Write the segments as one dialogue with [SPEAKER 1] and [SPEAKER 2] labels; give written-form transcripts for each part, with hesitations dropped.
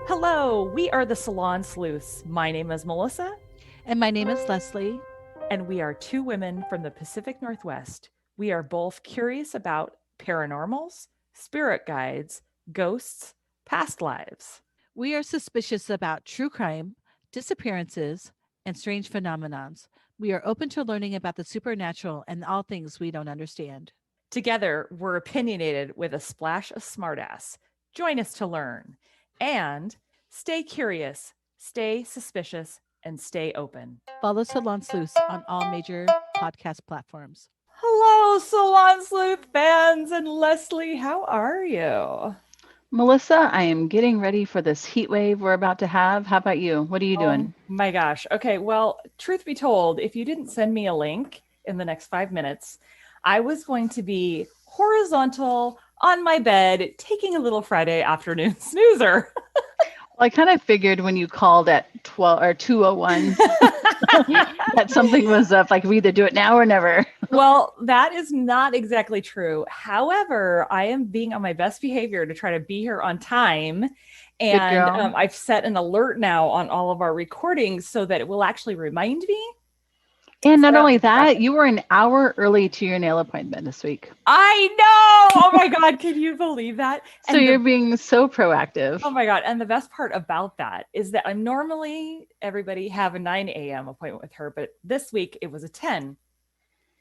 [SPEAKER 1] Hello, we are the Salon Sleuths. My name is Melissa,
[SPEAKER 2] And my name is Leslie.
[SPEAKER 1] and we are two women from the Pacific Northwest. We are both curious about paranormals, spirit guides, ghosts, past lives.
[SPEAKER 2] We are suspicious about true crime, disappearances, and strange phenomenons. We are open to learning about the supernatural and all things we don't understand.
[SPEAKER 1] Together, we're opinionated with a splash of smartass. Join us to learn. And stay curious, stay suspicious, and stay open.
[SPEAKER 2] Follow Salon Sleuths on all major podcast platforms.
[SPEAKER 1] Hello, Salon Sleuth fans, and Leslie, how are you?
[SPEAKER 3] Melissa, I am getting ready for this heat wave we're about to have. How about you? What are you
[SPEAKER 1] Oh
[SPEAKER 3] doing?
[SPEAKER 1] my gosh. Okay. Well, truth be told, if you didn't send me a link in the next 5 minutes, I was going to be horizontal on my bed, taking a little Friday afternoon snoozer.
[SPEAKER 3] Well, I kind of figured when you called at 12 or 2:01 that something was up, like we either do it now or never.
[SPEAKER 1] Well, that is not exactly true. However, I am being on my best behavior to try to be here on time.
[SPEAKER 3] Good
[SPEAKER 1] And
[SPEAKER 3] girl.
[SPEAKER 1] I've set an alert now on all of our recordings so that it will actually remind me.
[SPEAKER 3] And
[SPEAKER 1] So I
[SPEAKER 3] not
[SPEAKER 1] don't have
[SPEAKER 3] only
[SPEAKER 1] to check
[SPEAKER 3] that,
[SPEAKER 1] it.
[SPEAKER 3] you were an hour early to your nail appointment this week.
[SPEAKER 1] I know. Oh my God. Can you believe that?
[SPEAKER 3] So
[SPEAKER 1] And
[SPEAKER 3] you're
[SPEAKER 1] the
[SPEAKER 3] being so proactive.
[SPEAKER 1] Oh my God. And the best part about that is that I normally everybody have a 9 a.m. appointment with her, but this week it was a 10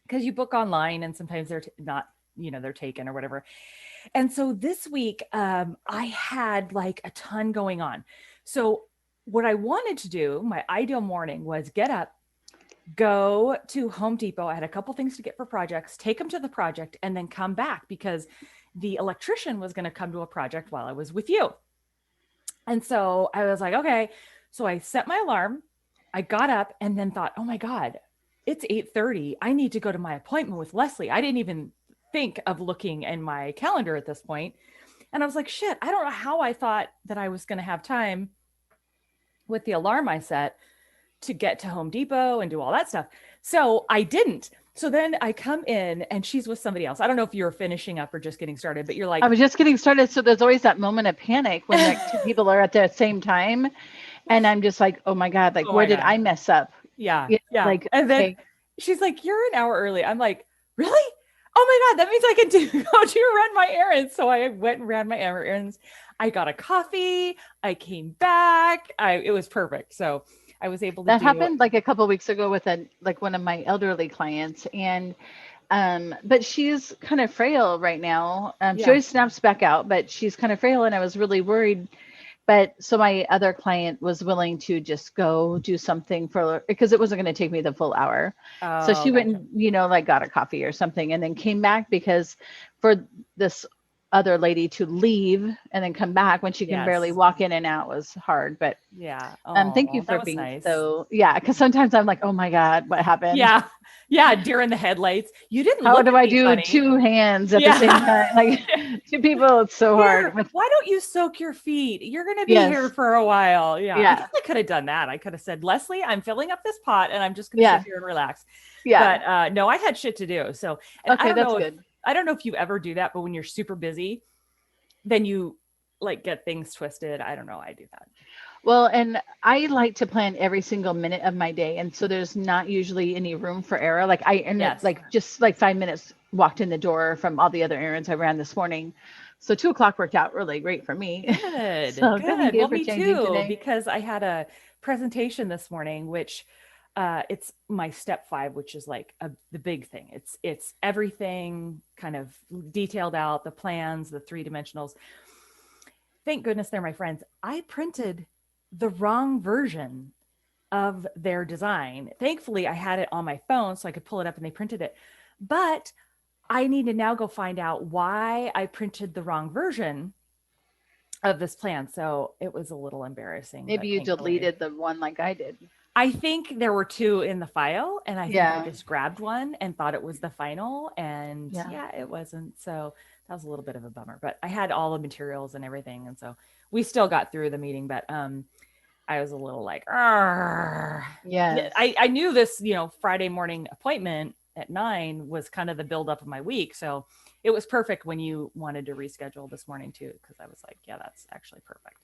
[SPEAKER 1] because you book online and sometimes they're not, they're taken or whatever. And so this week, I had like a ton going on. So what I wanted to do, my ideal morning was get up, go to Home Depot. I had a couple things to get for projects, take them to the project, and then come back because the electrician was going to come to a project while I was with you. And so I was like, okay. So I set my alarm. I got up and then thought, oh my God, it's 8:30. I need to go to my appointment with Leslie. I didn't even think of looking in my calendar at this point. And I was like, shit, I don't know how I thought that I was going to have time with the alarm I set to get to Home Depot and do all that stuff. So I didn't. So then I come in and she's with somebody else. I don't know if you're finishing up or just getting started, but you're
[SPEAKER 3] I
[SPEAKER 1] like,
[SPEAKER 3] was just getting started. So there's always that moment of panic when like two people are at the same time. And I'm just like, oh my God, like
[SPEAKER 1] oh
[SPEAKER 3] where
[SPEAKER 1] my
[SPEAKER 3] did
[SPEAKER 1] God.
[SPEAKER 3] I mess up?
[SPEAKER 1] Yeah.
[SPEAKER 3] Yeah,
[SPEAKER 1] Yeah.
[SPEAKER 3] like,
[SPEAKER 1] And then
[SPEAKER 3] okay.
[SPEAKER 1] she's like, you're an hour early. I'm like, really? Oh my God, that means I can go run my errands. So I went and ran my errands. I got a coffee. I came back. It was perfect. So I was able to
[SPEAKER 3] That
[SPEAKER 1] do.
[SPEAKER 3] happened like a couple of weeks ago with one of my elderly clients, and but she's kind of frail right now. She
[SPEAKER 1] Yeah.
[SPEAKER 3] always snaps back out, but she's kind of frail, and I was really worried. But so my other client was willing to just go do something for because it wasn't going to take me the full hour. So
[SPEAKER 1] Oh,
[SPEAKER 3] she went
[SPEAKER 1] gotcha.
[SPEAKER 3] and like got a coffee or something, and then came back because for this other lady to leave and then come back when she can barely
[SPEAKER 1] Yes.
[SPEAKER 3] walk in and out was hard. But
[SPEAKER 1] Yeah.
[SPEAKER 3] thank you
[SPEAKER 1] Oh, that
[SPEAKER 3] for
[SPEAKER 1] was
[SPEAKER 3] being
[SPEAKER 1] nice.
[SPEAKER 3] so, yeah, because sometimes I'm like, oh my God, what happened?
[SPEAKER 1] Yeah. Yeah. During the headlights. You didn't
[SPEAKER 3] How
[SPEAKER 1] look
[SPEAKER 3] do
[SPEAKER 1] at
[SPEAKER 3] I
[SPEAKER 1] me
[SPEAKER 3] do
[SPEAKER 1] funny.
[SPEAKER 3] two hands at the same
[SPEAKER 1] Yeah.
[SPEAKER 3] time? Like two people, it's so hard.
[SPEAKER 1] Here, why don't you soak your feet? You're going to be here
[SPEAKER 3] Yes,
[SPEAKER 1] for a while. Yeah. I guess
[SPEAKER 3] yeah,
[SPEAKER 1] I could have done that. I could have said, Leslie, I'm filling up this pot and I'm just going to sit
[SPEAKER 3] yeah,
[SPEAKER 1] here and relax.
[SPEAKER 3] yeah.
[SPEAKER 1] But no, I had shit to do. So, and
[SPEAKER 3] Okay, that's good.
[SPEAKER 1] I don't know if you ever do that, but when you're super busy, then you like get things twisted. I don't know. I do that.
[SPEAKER 3] Well, and I like to plan every single minute of my day, and so there's not usually any room for error. Like
[SPEAKER 1] Yes.
[SPEAKER 3] like just like 5 minutes walked in the door from all the other errands I ran this morning. So 2 o'clock worked out really great for me.
[SPEAKER 1] Good.
[SPEAKER 3] So thank
[SPEAKER 1] Good.
[SPEAKER 3] you
[SPEAKER 1] Well,
[SPEAKER 3] for
[SPEAKER 1] me
[SPEAKER 3] changing
[SPEAKER 1] too,
[SPEAKER 3] today.
[SPEAKER 1] because I had a presentation this morning, which it's my step 5, which is like the big thing. It's everything kind of detailed out, the plans, the 3 dimensionals. Thank goodness they're my friends. I printed the wrong version of their design. Thankfully, I had it on my phone so I could pull it up and they printed it. But I need to now go find out why I printed the wrong version of this plan. So it was a little embarrassing,
[SPEAKER 3] Maybe
[SPEAKER 1] but
[SPEAKER 3] you
[SPEAKER 1] thankfully,
[SPEAKER 3] deleted the one like I did.
[SPEAKER 1] I think there were 2 in the file, and I think I
[SPEAKER 3] Yeah,
[SPEAKER 1] just grabbed one and thought it was the final. And
[SPEAKER 3] yeah.
[SPEAKER 1] yeah, it wasn't. So that was a little bit of a bummer, but I had all the materials and everything. And so we still got through the meeting, but I was a little like, "Argh."
[SPEAKER 3] Yes.
[SPEAKER 1] I knew this, Friday morning appointment at 9 was kind of the buildup of my week. So it was perfect when you wanted to reschedule this morning too, because I was like, yeah, that's actually perfect.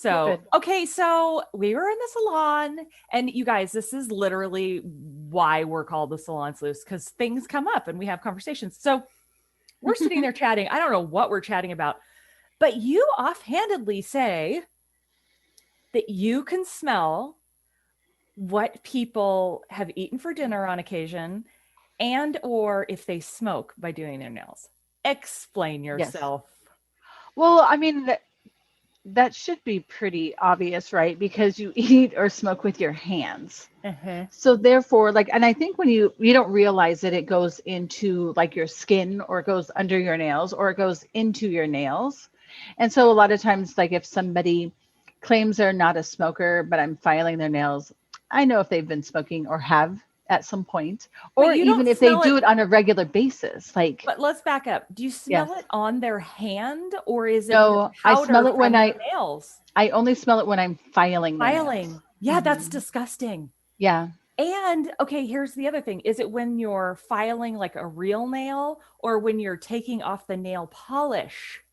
[SPEAKER 1] So,
[SPEAKER 3] Good.
[SPEAKER 1] okay, so we were in the salon, and you guys, this is literally why we're called the Salon Sleuths, because things come up and we have conversations. So we're sitting there chatting. I don't know what we're chatting about, but you offhandedly say that you can smell what people have eaten for dinner on occasion, and or if they smoke by doing their nails. Explain
[SPEAKER 3] Yes.
[SPEAKER 1] yourself.
[SPEAKER 3] Well, I mean, that should be pretty obvious, right? Because you eat or smoke with your hands.
[SPEAKER 1] Uh-huh.
[SPEAKER 3] So therefore, like, and I think when you don't realize that it goes into like your skin, or it goes under your nails, or it goes into your nails. And so a lot of times, like if somebody claims they're not a smoker, but I'm filing their nails, I know if they've been smoking or have at some point,
[SPEAKER 1] But
[SPEAKER 3] or
[SPEAKER 1] you
[SPEAKER 3] even
[SPEAKER 1] don't
[SPEAKER 3] if they
[SPEAKER 1] smell
[SPEAKER 3] do
[SPEAKER 1] it.
[SPEAKER 3] it on a regular basis. Like,
[SPEAKER 1] But let's back up. Do you smell
[SPEAKER 3] yes,
[SPEAKER 1] it on their hand, or is it the
[SPEAKER 3] no, I smell
[SPEAKER 1] powder
[SPEAKER 3] it when
[SPEAKER 1] from the nails?
[SPEAKER 3] I only smell it when I'm filing their nails.
[SPEAKER 1] Filing. Yeah, that's
[SPEAKER 3] Mhm.
[SPEAKER 1] disgusting.
[SPEAKER 3] Yeah.
[SPEAKER 1] And okay, here's the other thing. Is it when you're filing like a real nail, or when you're taking off the nail polish?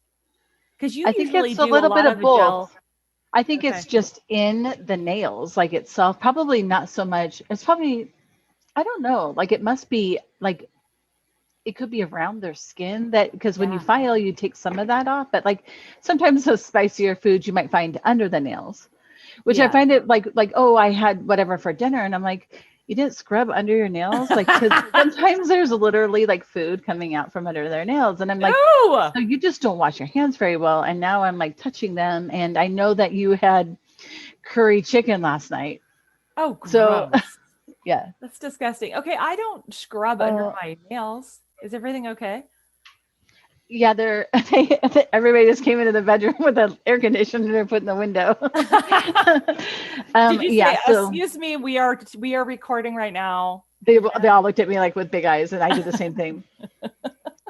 [SPEAKER 1] Because you
[SPEAKER 3] I think
[SPEAKER 1] usually
[SPEAKER 3] it's a
[SPEAKER 1] do a
[SPEAKER 3] little bit
[SPEAKER 1] lot of
[SPEAKER 3] of
[SPEAKER 1] the
[SPEAKER 3] both.
[SPEAKER 1] gel.
[SPEAKER 3] I think
[SPEAKER 1] Okay.
[SPEAKER 3] it's just in the nails, like itself. Probably not so much. It's probably, I don't know. Like it must be like it could be around their skin, that because when you
[SPEAKER 1] Yeah.
[SPEAKER 3] file, you take some of that off. But like sometimes those spicier foods you might find under the nails, which I
[SPEAKER 1] Yeah.
[SPEAKER 3] find it like, oh, I had whatever for dinner, and I'm like, you didn't scrub under your nails, like because sometimes there's literally like food coming out from under their nails, and I'm like,
[SPEAKER 1] No.
[SPEAKER 3] so you just don't wash your hands very well. And now I'm like touching them, and I know that you had curry chicken last night.
[SPEAKER 1] Oh,
[SPEAKER 3] So
[SPEAKER 1] gross.
[SPEAKER 3] yeah.
[SPEAKER 1] That's disgusting. Okay, I don't scrub under
[SPEAKER 3] Uh,
[SPEAKER 1] my nails. Is everything okay?
[SPEAKER 3] yeah, they're everybody just came into the bedroom with the air conditioner put in the window.
[SPEAKER 1] Did you
[SPEAKER 3] Yeah,
[SPEAKER 1] say,
[SPEAKER 3] so
[SPEAKER 1] excuse me, we are recording right now?
[SPEAKER 3] they all looked at me like with big eyes, and I did the same thing.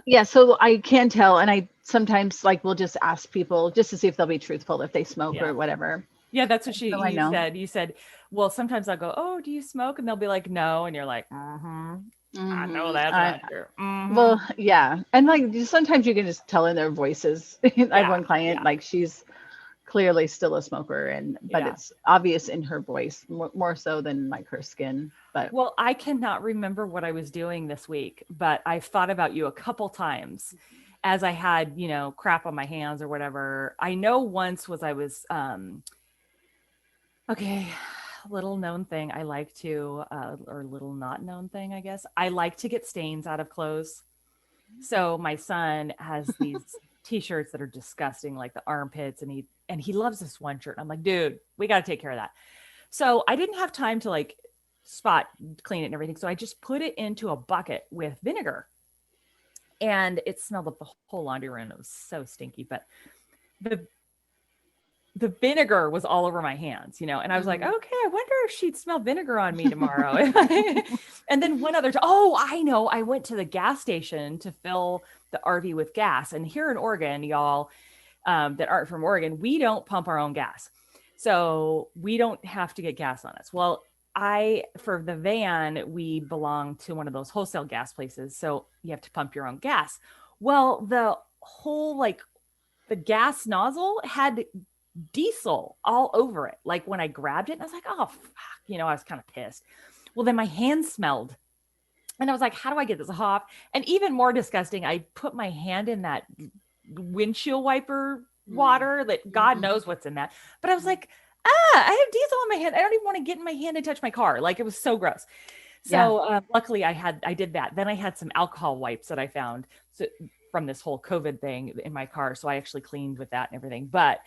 [SPEAKER 3] Yeah, so I can tell, and I sometimes like will just ask people just to see if they'll be truthful if they smoke
[SPEAKER 1] Yeah.
[SPEAKER 3] or whatever.
[SPEAKER 1] Yeah, that's what
[SPEAKER 3] So I
[SPEAKER 1] you
[SPEAKER 3] know.
[SPEAKER 1] said. You said, well, sometimes I'll go, oh, do you smoke? And they'll be like, no. And you're like, mm-hmm. I know that's
[SPEAKER 3] I
[SPEAKER 1] not true. Mm-hmm.
[SPEAKER 3] Well, yeah, and like sometimes you can just tell in their voices. I have
[SPEAKER 1] Yeah.
[SPEAKER 3] one client,
[SPEAKER 1] Yeah.
[SPEAKER 3] like she's clearly still a smoker, and but
[SPEAKER 1] Yeah.
[SPEAKER 3] it's obvious in her voice more so than like her skin. But
[SPEAKER 1] Well, I cannot remember what I was doing this week, but I've thought about you a couple times as I had, crap on my hands or whatever. I know once was I was, okay, little known thing. I like to, or little not known thing, I guess. I like to get stains out of clothes. So my son has these t-shirts that are disgusting, like the armpits, and he loves this one shirt. I'm like, dude, we got to take care of that. So I didn't have time to like spot clean it and everything. So I just put it into a bucket with vinegar, and it smelled up the whole laundry room. It was so stinky, but the the vinegar was all over my hands, and I was like, okay, I wonder if she'd smell vinegar on me tomorrow. And then one other, oh, I know, I went to the gas station to fill the RV with gas. And here in Oregon, y'all that aren't from Oregon, we don't pump our own gas. So we don't have to get gas on us. Well, for the van, we belong to one of those wholesale gas places. So you have to pump your own gas. Well, the whole, like, the gas nozzle had diesel all over it. Like when I grabbed it, and I was like, oh, fuck. I was kind of pissed. Well, then my hand smelled. And I was like, how do I get this off? And even more disgusting, I put my hand in that windshield wiper water that God knows what's in that. But I was like, I have diesel on my hand. I don't even want to get in my hand and touch my car. Like, it was so gross. So luckily I did that. Then I had some alcohol wipes that I found from this whole COVID thing in my car. So I actually cleaned with that and everything. But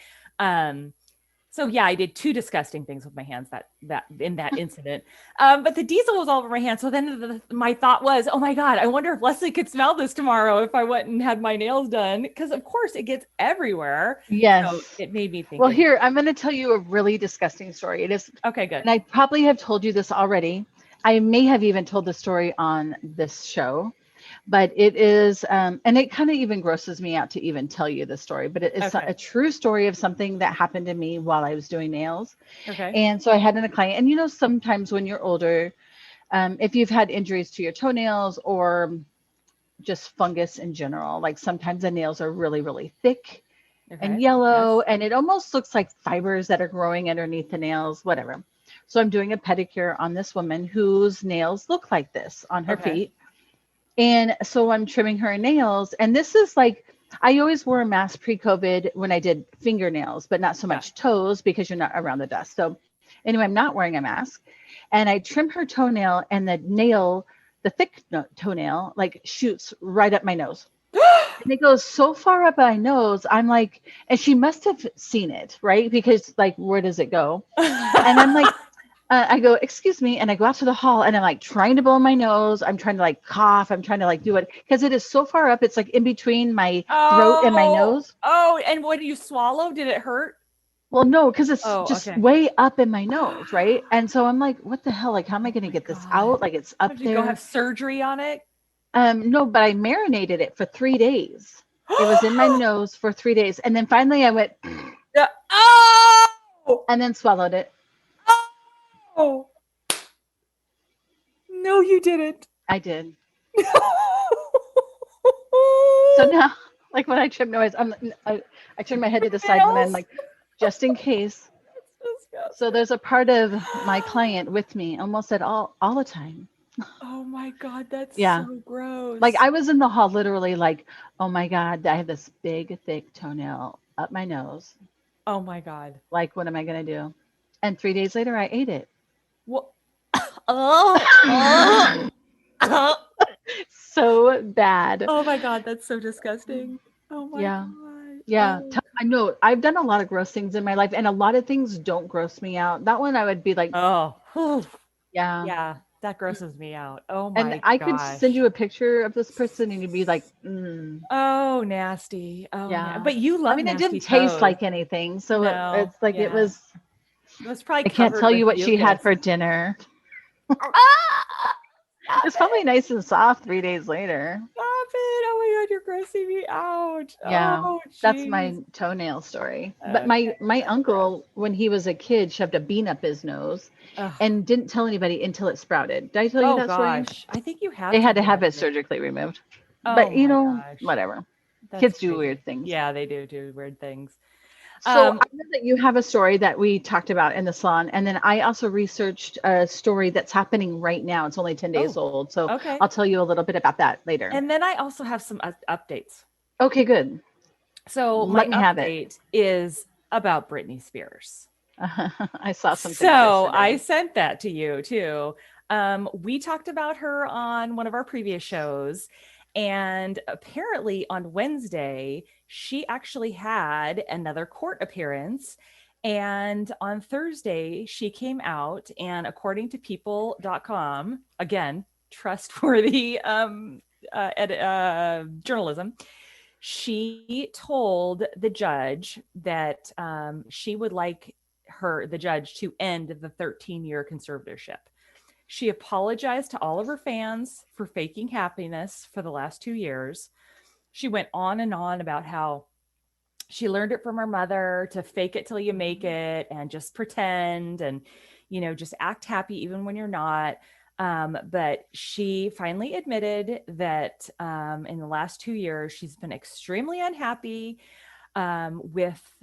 [SPEAKER 1] so yeah, I did two disgusting things with my hands that in that incident. But the diesel was all over my hands. So then my thought was, oh my God, I wonder if Leslie could smell this tomorrow if I went and had my nails done. Because of course it gets everywhere.
[SPEAKER 3] yes.
[SPEAKER 1] So it made me think.
[SPEAKER 3] Well, here, I'm going to tell you a really disgusting story. It is,
[SPEAKER 1] Okay, good.
[SPEAKER 3] and I probably have told you this already. I may have even told the story on this show, but it is, and it kind of even grosses me out to even tell you the story, but it is a true story of something that happened to me while I was doing nails.
[SPEAKER 1] Okay.
[SPEAKER 3] And so I had a client, and sometimes when you're older, if you've had injuries to your toenails or just fungus in general, like sometimes the nails are really, really thick and
[SPEAKER 1] Okay.
[SPEAKER 3] yellow,
[SPEAKER 1] Yes.
[SPEAKER 3] and it almost looks like fibers that are growing underneath the nails, whatever. So I'm doing a pedicure on this woman whose nails look like this on her
[SPEAKER 1] Okay.
[SPEAKER 3] feet. And so I'm trimming her nails. And this is like, I always wore a mask pre-COVID when I did fingernails, but not so
[SPEAKER 1] Yeah.
[SPEAKER 3] much toes because you're not around the dust. So anyway, I'm not wearing a mask. And I trim her toenail, and the nail, the thick toenail, like shoots right up my nose. And it goes so far up my nose. I'm like, and she must have seen it, right? Because like, where does it go? And I'm like, I go, excuse me. And I go out to the hall, and I'm like trying to blow my nose. I'm trying to like cough. I'm trying to like do it because it is so far up. It's like in between my throat and my
[SPEAKER 1] Oh,
[SPEAKER 3] nose.
[SPEAKER 1] oh, and when you swallow, did it hurt?
[SPEAKER 3] Well, no, because it's
[SPEAKER 1] Oh,
[SPEAKER 3] just
[SPEAKER 1] okay.
[SPEAKER 3] way up in my nose, right? And so I'm like, what the hell? Like, how am I
[SPEAKER 1] Oh
[SPEAKER 3] going to
[SPEAKER 1] my
[SPEAKER 3] get this
[SPEAKER 1] God.
[SPEAKER 3] out? Like, it's up
[SPEAKER 1] Did you go
[SPEAKER 3] there.
[SPEAKER 1] have surgery on it?
[SPEAKER 3] No, but I marinated it for 3 days. It was in my nose for 3 days. And then finally I went
[SPEAKER 1] Yeah. Oh,
[SPEAKER 3] and then swallowed it.
[SPEAKER 1] oh, no, you didn't.
[SPEAKER 3] I did. So
[SPEAKER 1] So
[SPEAKER 3] now, like when I trim noise, I turn my head to the side when I'm like, just in case. So there's a part of my client with me almost at all the time.
[SPEAKER 1] Oh my God, that's
[SPEAKER 3] Yeah.
[SPEAKER 1] so gross.
[SPEAKER 3] Like I was in the hall literally like, oh my God, I have this big, thick toenail up my nose.
[SPEAKER 1] Oh my God.
[SPEAKER 3] Like, what am I going to do? And 3 days later, I ate it.
[SPEAKER 1] What? Oh, oh,
[SPEAKER 3] So bad.
[SPEAKER 1] oh my God, that's so disgusting. Oh my
[SPEAKER 3] Yeah.
[SPEAKER 1] God.
[SPEAKER 3] Yeah.
[SPEAKER 1] Oh.
[SPEAKER 3] I know I've done a lot of gross things in my life, and a lot of things don't gross me out. That one I would be like,
[SPEAKER 1] Oh, whew.
[SPEAKER 3] yeah.
[SPEAKER 1] Yeah, that grosses me out. Oh
[SPEAKER 3] And
[SPEAKER 1] my
[SPEAKER 3] I could send
[SPEAKER 1] gosh.
[SPEAKER 3] you a picture of this person and you'd be like, mm,
[SPEAKER 1] Oh, nasty. Oh,
[SPEAKER 3] yeah.
[SPEAKER 1] but you
[SPEAKER 3] I
[SPEAKER 1] love
[SPEAKER 3] mean, it
[SPEAKER 1] nasty
[SPEAKER 3] didn't taste
[SPEAKER 1] toes.
[SPEAKER 3] like anything. So
[SPEAKER 1] No,
[SPEAKER 3] it's like, it
[SPEAKER 1] yeah.
[SPEAKER 3] was,
[SPEAKER 1] It was probably
[SPEAKER 3] I can't
[SPEAKER 1] covered
[SPEAKER 3] tell
[SPEAKER 1] with
[SPEAKER 3] you what she had
[SPEAKER 1] mucus.
[SPEAKER 3] for dinner.
[SPEAKER 1] Ah! Stop
[SPEAKER 3] It's probably
[SPEAKER 1] it.
[SPEAKER 3] nice and soft 3 days later.
[SPEAKER 1] Stop it. Oh my God, you're grossing me out.
[SPEAKER 3] Yeah,
[SPEAKER 1] Oh,
[SPEAKER 3] that's
[SPEAKER 1] jeez.
[SPEAKER 3] my toenail story. But
[SPEAKER 1] Okay,
[SPEAKER 3] my
[SPEAKER 1] that's gross.
[SPEAKER 3] uncle, when he was a kid, shoved a bean up his nose
[SPEAKER 1] Ugh.
[SPEAKER 3] and didn't tell anybody until it sprouted. Did I tell you
[SPEAKER 1] Oh
[SPEAKER 3] that story?
[SPEAKER 1] gosh. I think you have
[SPEAKER 3] They had
[SPEAKER 1] told
[SPEAKER 3] to
[SPEAKER 1] me
[SPEAKER 3] have
[SPEAKER 1] that
[SPEAKER 3] it
[SPEAKER 1] story.
[SPEAKER 3] surgically removed.
[SPEAKER 1] Oh
[SPEAKER 3] But
[SPEAKER 1] my gosh.
[SPEAKER 3] whatever.
[SPEAKER 1] That's
[SPEAKER 3] Kids do
[SPEAKER 1] crazy.
[SPEAKER 3] weird things.
[SPEAKER 1] Yeah, they do weird things.
[SPEAKER 3] So
[SPEAKER 1] Um,
[SPEAKER 3] I know that you have a story that we talked about in the salon, and then I also researched a story that's happening right now. It's only 10 days
[SPEAKER 1] oh,
[SPEAKER 3] old, so
[SPEAKER 1] okay.
[SPEAKER 3] I'll tell you a little bit about that later.
[SPEAKER 1] And then I also have some updates.
[SPEAKER 3] Okay, good.
[SPEAKER 1] So my
[SPEAKER 3] Let me have it.
[SPEAKER 1] update is about Britney Spears.
[SPEAKER 3] I saw some things
[SPEAKER 1] So I
[SPEAKER 3] yesterday.
[SPEAKER 1] sent that to you too. We talked about her on one of our previous shows. And apparently on Wednesday, she actually had another court appearance. And on Thursday, she came out, and according to people.com, again, trustworthy journalism, she told the judge that she would like the judge to end the 13-year conservatorship. She apologized to all of her fans for faking happiness for the last 2 years. She went on and on about how she learned it from her mother to fake it till you make it and just pretend and, just act happy even when you're not. But she finally admitted that in the last 2 years, she's been extremely unhappy with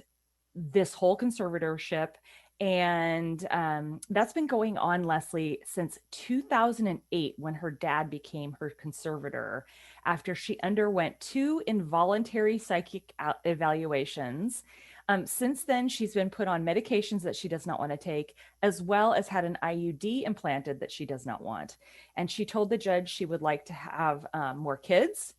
[SPEAKER 1] this whole conservatorship. And that's been going on, Leslie, since 2008 when her dad became her conservator after she underwent 2 involuntary psychic evaluations. Since then, she's been put on medications that she does not want to take, as well as had an IUD implanted that she does not want. And she told the judge she would like to have more kids,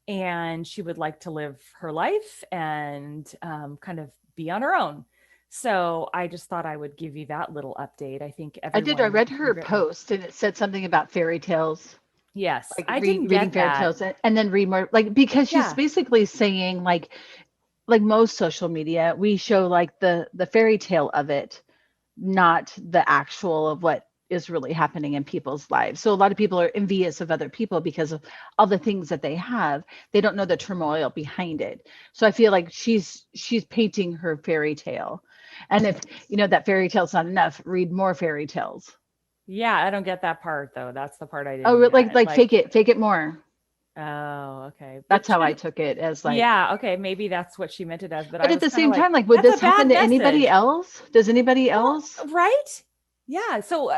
[SPEAKER 1] and she would like to live her life and kind of be on her own. So I just thought I would give you that little update. I think
[SPEAKER 3] I did. I
[SPEAKER 1] everyone
[SPEAKER 3] read
[SPEAKER 1] in
[SPEAKER 3] her
[SPEAKER 1] Britain.
[SPEAKER 3] post, and it said something about fairy tales,
[SPEAKER 1] Yes,
[SPEAKER 3] like
[SPEAKER 1] I didn't
[SPEAKER 3] reading
[SPEAKER 1] get
[SPEAKER 3] fairy
[SPEAKER 1] that.
[SPEAKER 3] tales, and then read more, like because she's
[SPEAKER 1] Yeah.
[SPEAKER 3] basically saying like most social media, we show like the fairy tale of it, not the actual of what is really happening in people's lives. So a lot of people are envious of other people because of all the things that they have. They don't know the turmoil behind it. So I feel like she's painting her fairy tale. And if that fairy tale's not enough, read more fairy tales.
[SPEAKER 1] Yeah, I don't get that part though. That's the part I
[SPEAKER 3] Oh,
[SPEAKER 1] didn't
[SPEAKER 3] like
[SPEAKER 1] get.
[SPEAKER 3] fake it more.
[SPEAKER 1] Oh, okay.
[SPEAKER 3] That's how I took it, as like,
[SPEAKER 1] yeah, okay, maybe that's what she meant it as, but
[SPEAKER 3] but
[SPEAKER 1] I
[SPEAKER 3] at
[SPEAKER 1] was
[SPEAKER 3] the
[SPEAKER 1] kind of
[SPEAKER 3] same
[SPEAKER 1] like,
[SPEAKER 3] time, like, would
[SPEAKER 1] that's
[SPEAKER 3] this
[SPEAKER 1] a bad
[SPEAKER 3] happen to anybody
[SPEAKER 1] message.
[SPEAKER 3] else? Does anybody
[SPEAKER 1] Well,
[SPEAKER 3] else?
[SPEAKER 1] right? Yeah. So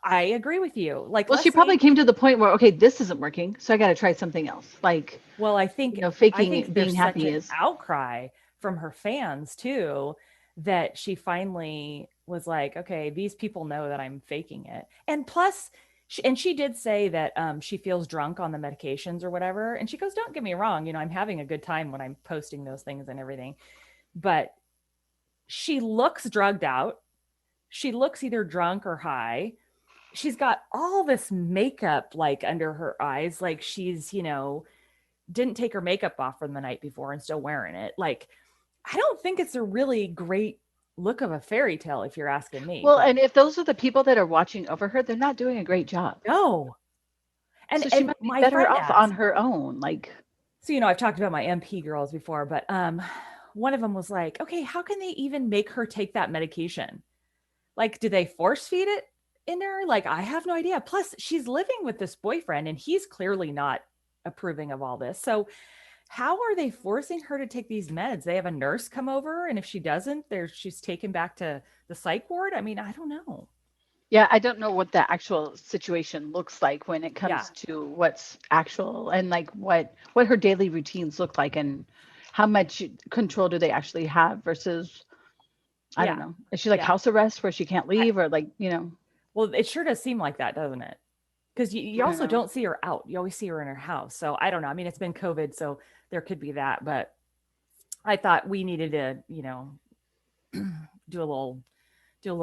[SPEAKER 1] I agree with you. Like,
[SPEAKER 3] Well,
[SPEAKER 1] let's
[SPEAKER 3] she probably
[SPEAKER 1] say,
[SPEAKER 3] came to the point where, okay, this isn't working, so I got to try something else. Like,
[SPEAKER 1] well, I think
[SPEAKER 3] faking being
[SPEAKER 1] there's such
[SPEAKER 3] happy
[SPEAKER 1] an
[SPEAKER 3] is.
[SPEAKER 1] outcry from her fans too that she finally was like, okay, these people know that I'm faking it. And plus, she did say that she feels drunk on the medications or whatever. And she goes, don't get me wrong, I'm having a good time when I'm posting those things and everything. But she looks drugged out. She looks either drunk or high. She's got all this makeup like under her eyes, like she's, didn't take her makeup off from the night before and still wearing it. Like, I don't think it's a really great look of a fairy tale if you're asking me,
[SPEAKER 3] Well,
[SPEAKER 1] but
[SPEAKER 3] and if those are the people that are watching over her, they're not doing a great job.
[SPEAKER 1] no. And
[SPEAKER 3] So she
[SPEAKER 1] and
[SPEAKER 3] might be
[SPEAKER 1] my
[SPEAKER 3] better
[SPEAKER 1] friend
[SPEAKER 3] off on
[SPEAKER 1] asked,
[SPEAKER 3] her own. Like,
[SPEAKER 1] so I've talked about my MP girls before, but one of them was like, okay, how can they even make her take that medication? Like, do they force feed it in her? Like, I have no idea. Plus, she's living with this boyfriend and he's clearly not approving of all this. So, how are they forcing her to take these meds? They have a nurse come over, and if she doesn't, she's taken back to the psych ward. I mean, I don't know.
[SPEAKER 3] yeah, I don't know what the actual situation looks like when it
[SPEAKER 1] Yeah.
[SPEAKER 3] comes to what's actual, and like what her daily routines look like, and how much control do they actually have versus, I don't
[SPEAKER 1] Yeah.
[SPEAKER 3] know. Is she like
[SPEAKER 1] Yeah.
[SPEAKER 3] house arrest where she can't
[SPEAKER 1] I,
[SPEAKER 3] leave, or like,
[SPEAKER 1] well, it sure does seem like that, doesn't it? Because you
[SPEAKER 3] I don't
[SPEAKER 1] also
[SPEAKER 3] know.
[SPEAKER 1] don't see her out. You always see her in her house. So I don't know. I mean, it's been COVID, so there could be that. But I thought we needed to, do a little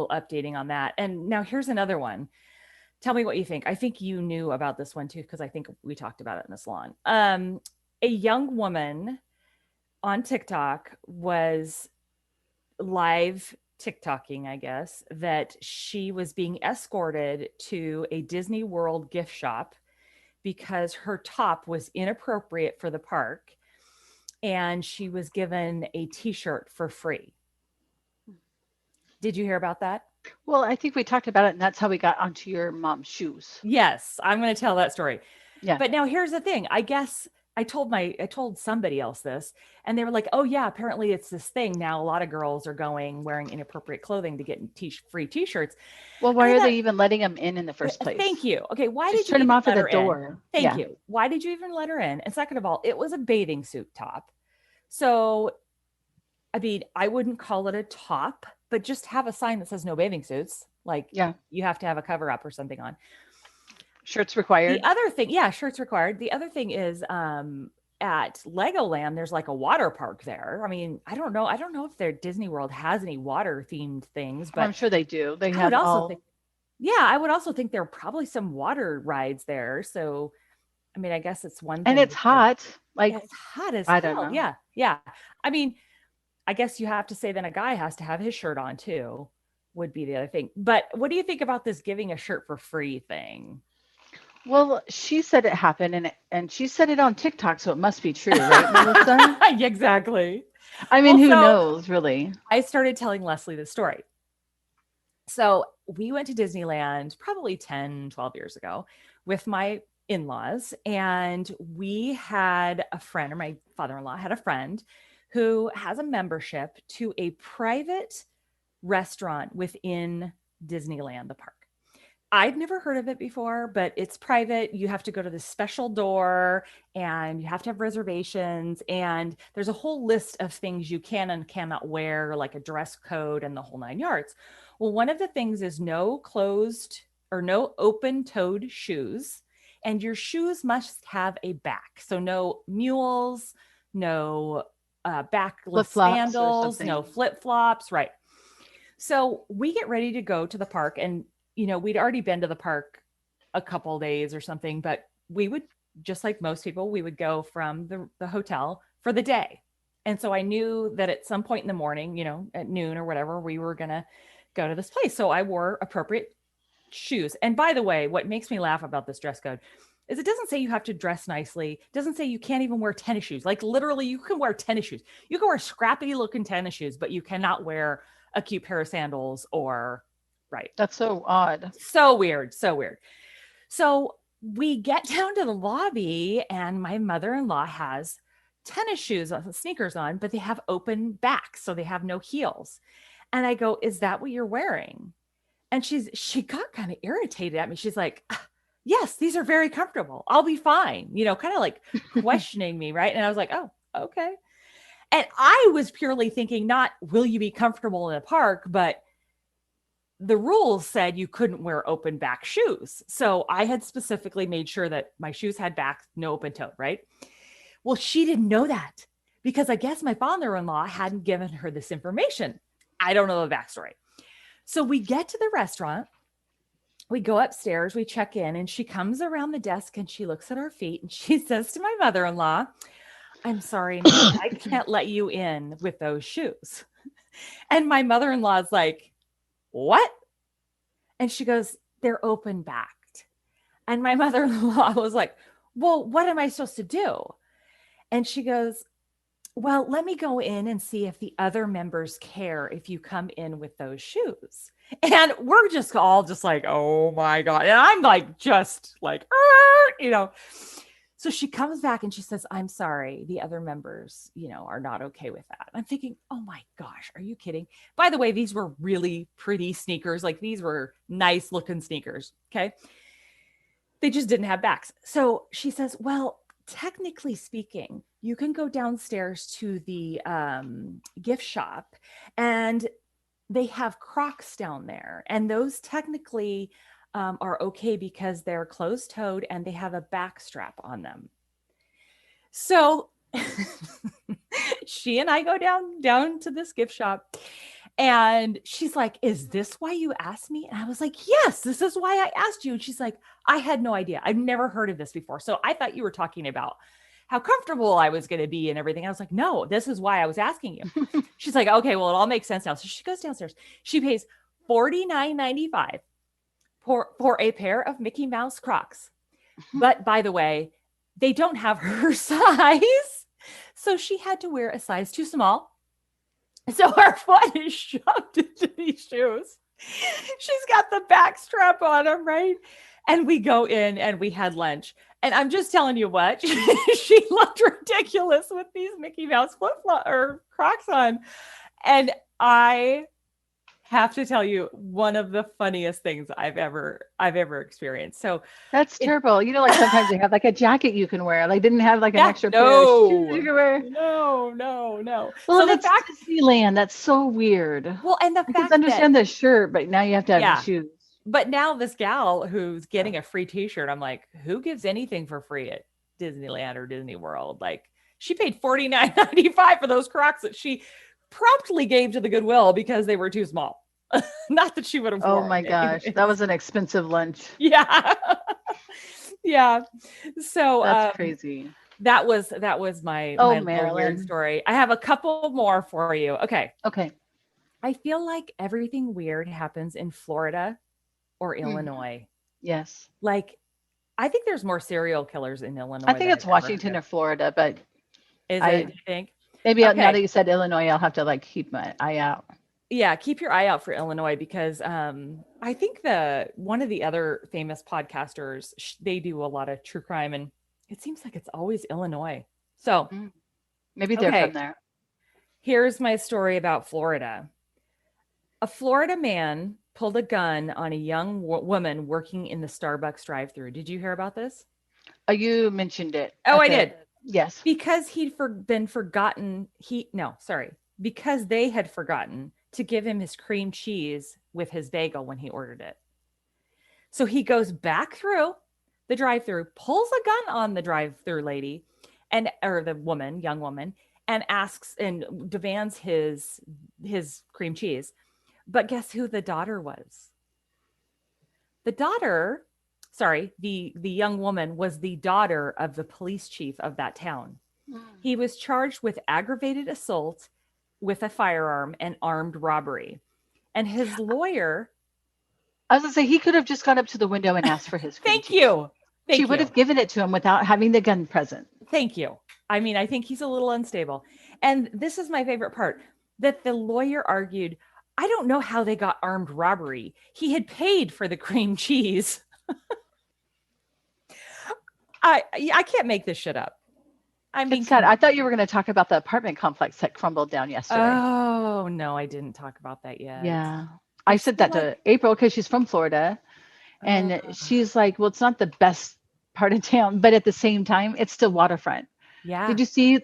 [SPEAKER 1] updating on that. And now here's another one. Tell me what you think. I think you knew about this one too, because I think we talked about it in the salon. A young woman on TikTok was live TikToking, I guess, that she was being escorted to a Disney World gift shop because her top was inappropriate for the park and she was given a t-shirt for free. Did you hear about that?
[SPEAKER 3] Well, I think we talked about it, and that's how we got onto your mom's shoes.
[SPEAKER 1] Yes, I'm going to tell that story.
[SPEAKER 3] Yeah.
[SPEAKER 1] But now here's the thing. I guess I told somebody else this and they were like, "Oh yeah, apparently it's this thing now. A lot of girls are going wearing inappropriate clothing to get free t-shirts."
[SPEAKER 3] Well,
[SPEAKER 1] And
[SPEAKER 3] why
[SPEAKER 1] I
[SPEAKER 3] are
[SPEAKER 1] thought,
[SPEAKER 3] they even letting them in the first place?
[SPEAKER 1] thank you. Okay, why
[SPEAKER 3] Just
[SPEAKER 1] did you
[SPEAKER 3] turn them
[SPEAKER 1] even
[SPEAKER 3] off at
[SPEAKER 1] let
[SPEAKER 3] the
[SPEAKER 1] her in?
[SPEAKER 3] door.
[SPEAKER 1] Thank
[SPEAKER 3] Yeah.
[SPEAKER 1] you. Why did you even let her in? And second of all, it was a bathing suit top. So, I mean, I wouldn't call it a top, but just have a sign that says no bathing suits. Like
[SPEAKER 3] Yeah.
[SPEAKER 1] you have to have a cover up or something on.
[SPEAKER 3] Shirts
[SPEAKER 1] The
[SPEAKER 3] required.
[SPEAKER 1] other thing, yeah, shirts required. The other thing is at Legoland, there's like a water park there. I mean, I don't know if their Disney World has any water themed things,
[SPEAKER 3] Oh, I'm
[SPEAKER 1] but
[SPEAKER 3] sure they do. They
[SPEAKER 1] I would
[SPEAKER 3] have
[SPEAKER 1] also
[SPEAKER 3] all.
[SPEAKER 1] think, yeah, I would also think there are probably some water rides there. So, I mean, I guess it's one
[SPEAKER 3] And
[SPEAKER 1] thing
[SPEAKER 3] it's
[SPEAKER 1] because
[SPEAKER 3] hot. Like,
[SPEAKER 1] it's hot as
[SPEAKER 3] I don't
[SPEAKER 1] hell.
[SPEAKER 3] know.
[SPEAKER 1] Yeah. Yeah. I mean, I guess you have to say then a guy has to have his shirt on too, would be the other thing. But what do you think about this giving a shirt for free thing?
[SPEAKER 3] Well, she said it happened, and she said it on TikTok, so it must be true, right, Melissa?
[SPEAKER 1] Exactly.
[SPEAKER 3] I mean,
[SPEAKER 1] Well,
[SPEAKER 3] who
[SPEAKER 1] so
[SPEAKER 3] knows, really?
[SPEAKER 1] I started telling Leslie the story. So we went to Disneyland probably 10, 12 years ago with my in laws, and we had a friend, or my father in law had a friend who has a membership to a private restaurant within Disneyland, the park. I'd never heard of it before, but it's private. You have to go to this special door and you have to have reservations. And there's a whole list of things you can and cannot wear, like a dress code and the whole nine yards. Well, one of the things is no closed or no open toed shoes. And your shoes must have a back. So no mules, no
[SPEAKER 3] Flip
[SPEAKER 1] backless
[SPEAKER 3] flops or
[SPEAKER 1] sandals, no
[SPEAKER 3] something.
[SPEAKER 1] flip flops. Right. So we get ready to go to the park, and we'd already been to the park a couple days or something, but we would, just like most people, we would go from the hotel for the day. And so I knew that at some point in the morning, at noon or whatever, we were going to go to this place. So I wore appropriate shoes. And by the way, what makes me laugh about this dress code is it doesn't say you have to dress nicely. It doesn't say you can't even wear tennis shoes. Like literally, you can wear tennis shoes. You can wear scrappy looking tennis shoes, but you cannot wear a cute pair of sandals or right.
[SPEAKER 3] That's so odd.
[SPEAKER 1] So weird. So weird. So we get down to the lobby and my mother-in-law has tennis shoes on, sneakers on, but they have open backs, so they have no heels. And I go, "Is that what you're wearing?" And she got kind of irritated at me. She's like, "Yes, these are very comfortable. I'll be fine." Kind of like questioning me, right? And I was like, "Oh, okay." And I was purely thinking, not will you be comfortable in the park, but the rules said you couldn't wear open back shoes. So I had specifically made sure that my shoes had backs, no open toe, right? Well, she didn't know that because I guess my father-in-law hadn't given her this information. I don't know the backstory. So we get to the restaurant, we go upstairs, we check in, and she comes around the desk and she looks at our feet and she says to my mother-in-law, "I'm sorry, ma'am, I can't let you in with those shoes." And my mother-in-law is like, "What?" And she goes, "They're open backed." And my mother-in-law was like, "Well, what am I supposed to do?" And she goes, "Well, let me go in and see if the other members care if you come in with those shoes." And we're just all just like, "Oh my God." And I'm like, just like, So she comes back and she says, "I'm sorry, the other members, are not okay with that." I'm thinking, "Oh my gosh, are you kidding?" By the way, these were really pretty sneakers. Like these were nice looking sneakers. Okay. They just didn't have backs. So she says, "Well, technically speaking, you can go downstairs to the gift shop and they have Crocs down there. And those technically are okay because they're closed toed and they have a back strap on them." So she and I go down to this gift shop and she's like, "Is this why you asked me?" And I was like, "Yes, this is why I asked you." And she's like, "I had no idea. I've never heard of this before. So I thought you were talking about how comfortable I was going to be and everything." I was like, "No, this is why I was asking you." She's like, "Okay, well, it all makes sense now." So she goes downstairs. She pays $49.95 for a pair of Mickey Mouse Crocs. But by the way, they don't have her size. So she had to wear a size too small. So her foot is shoved into these shoes. She's got the back strap on them, right? And we go in and we had lunch. And I'm just telling you what, she looked ridiculous with these Mickey Mouse flip-flop or Crocs on. And I have to tell you, one of the funniest things I've ever experienced. So
[SPEAKER 3] That's terrible. Like sometimes they have like a jacket you can wear. Like didn't have like an extra pair
[SPEAKER 1] no,
[SPEAKER 3] of shoes you can wear.
[SPEAKER 1] no.
[SPEAKER 3] Well,
[SPEAKER 1] So
[SPEAKER 3] and it's Disneyland. That's so weird.
[SPEAKER 1] well, and the
[SPEAKER 3] I can
[SPEAKER 1] fact
[SPEAKER 3] understand the shirt, but now you have to have the shoes.
[SPEAKER 1] But now this gal who's getting a free t-shirt, I'm like, who gives anything for free at Disneyland or Disney World? Like she paid $49.95 for those Crocs that she promptly gave to the Goodwill because they were too small. Not that she would have.
[SPEAKER 3] Oh my gosh, that was an expensive lunch.
[SPEAKER 1] Yeah. Yeah. So
[SPEAKER 3] that's crazy.
[SPEAKER 1] That was my little weird story. I have a couple more for you. Okay. I feel like everything weird happens in Florida or Illinois.
[SPEAKER 3] Yes.
[SPEAKER 1] Like, I think there's more serial killers in Illinois.
[SPEAKER 3] I think it's Washington or Florida, but
[SPEAKER 1] is it? You think?
[SPEAKER 3] Maybe now that you said Illinois, I'll have to like keep my eye out.
[SPEAKER 1] Yeah, keep your eye out for Illinois because I think one of the other famous podcasters, they do a lot of true crime, and it seems like it's always Illinois. So
[SPEAKER 3] maybe they're from there.
[SPEAKER 1] Here's my story about Florida. A Florida man pulled a gun on a young woman working in the Starbucks drive-thru. Did you hear about this?
[SPEAKER 3] You mentioned it.
[SPEAKER 1] Oh, I did.
[SPEAKER 3] Yes.
[SPEAKER 1] Because because they had forgotten to give him his cream cheese with his bagel when he ordered it. So he goes back through the drive-thru, pulls a gun on the drive-thru lady or the young woman, and asks and demands his cream cheese. But guess who the daughter was? The young woman was the daughter of the police chief of that town. He was charged with aggravated assault with a firearm and armed robbery. And his lawyer...
[SPEAKER 3] I was going to say, he could have just gone up to the window and asked for his cream cheese.
[SPEAKER 1] Thank you.
[SPEAKER 3] She would have given it to him without having the gun present.
[SPEAKER 1] Thank you. I mean, I think he's a little unstable. And this is my favorite part, that the lawyer argued, I don't know how they got armed robbery. He had paid for the cream cheese. I can't make this shit up. I mean,
[SPEAKER 3] It's sad.
[SPEAKER 1] come
[SPEAKER 3] I
[SPEAKER 1] on.
[SPEAKER 3] thought you were going to talk about the apartment complex that crumbled down yesterday.
[SPEAKER 1] Oh no, I didn't talk about that yet.
[SPEAKER 3] Yeah. I
[SPEAKER 1] There's
[SPEAKER 3] said
[SPEAKER 1] still
[SPEAKER 3] that
[SPEAKER 1] like,
[SPEAKER 3] to April because she's from Florida. And
[SPEAKER 1] uh,
[SPEAKER 3] she's like, well, it's not the best part of town, but at the same time, it's still waterfront.
[SPEAKER 1] yeah,
[SPEAKER 3] Did you see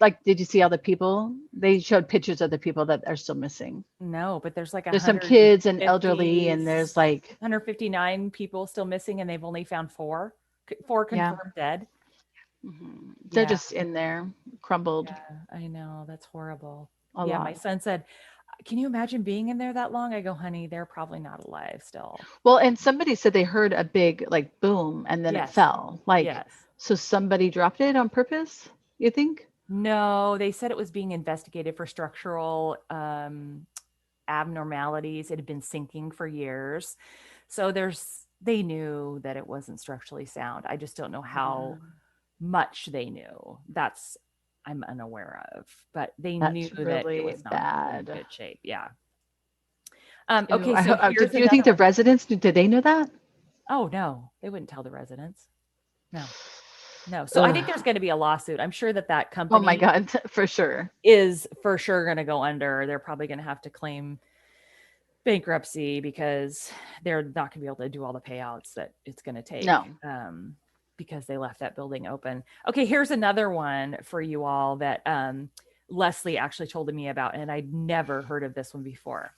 [SPEAKER 3] all the people? They showed pictures of the people that are still missing.
[SPEAKER 1] no, but there's like
[SPEAKER 3] There's some kids and elderly, and there's like,
[SPEAKER 1] 159 people still missing, and they've only found four
[SPEAKER 3] yeah,
[SPEAKER 1] confirmed dead.
[SPEAKER 3] they're
[SPEAKER 1] Yeah,
[SPEAKER 3] just in there, crumbled
[SPEAKER 1] yeah, I know. That's horrible.
[SPEAKER 3] a
[SPEAKER 1] Yeah, my
[SPEAKER 3] lot.
[SPEAKER 1] son said, "Can you imagine being in there that long?" I go, "Honey, they're probably not alive still."
[SPEAKER 3] Well, and somebody said they heard a big like boom and then it
[SPEAKER 1] Yes,
[SPEAKER 3] fell. Like,
[SPEAKER 1] yes.
[SPEAKER 3] so somebody dropped it on purpose, you think?
[SPEAKER 1] No, they said it was being investigated for structural abnormalities. It had been sinking for years. So they knew that it wasn't structurally sound. I just don't know
[SPEAKER 3] Yeah,
[SPEAKER 1] how much they knew. That's I'm unaware of, but they knew
[SPEAKER 3] that's
[SPEAKER 1] that it
[SPEAKER 3] really
[SPEAKER 1] was not in
[SPEAKER 3] bad.
[SPEAKER 1] good shape. Yeah.
[SPEAKER 3] Ew,
[SPEAKER 1] Okay, so here's
[SPEAKER 3] do you think
[SPEAKER 1] another
[SPEAKER 3] the
[SPEAKER 1] one.
[SPEAKER 3] residents, did they know that?
[SPEAKER 1] Oh no, they wouldn't tell the residents. No. No. So I think
[SPEAKER 3] Ugh.
[SPEAKER 1] there's going to be a lawsuit. I'm sure that
[SPEAKER 3] Oh my
[SPEAKER 1] company
[SPEAKER 3] God, for sure.
[SPEAKER 1] is for sure going to go under. They're probably going to have to claim bankruptcy because they're not going to be able to do all the payouts that it's going to take,
[SPEAKER 3] No.
[SPEAKER 1] because they left that building open. Okay, here's another one for you all that Leslie actually told me about, and I'd never heard of this one before.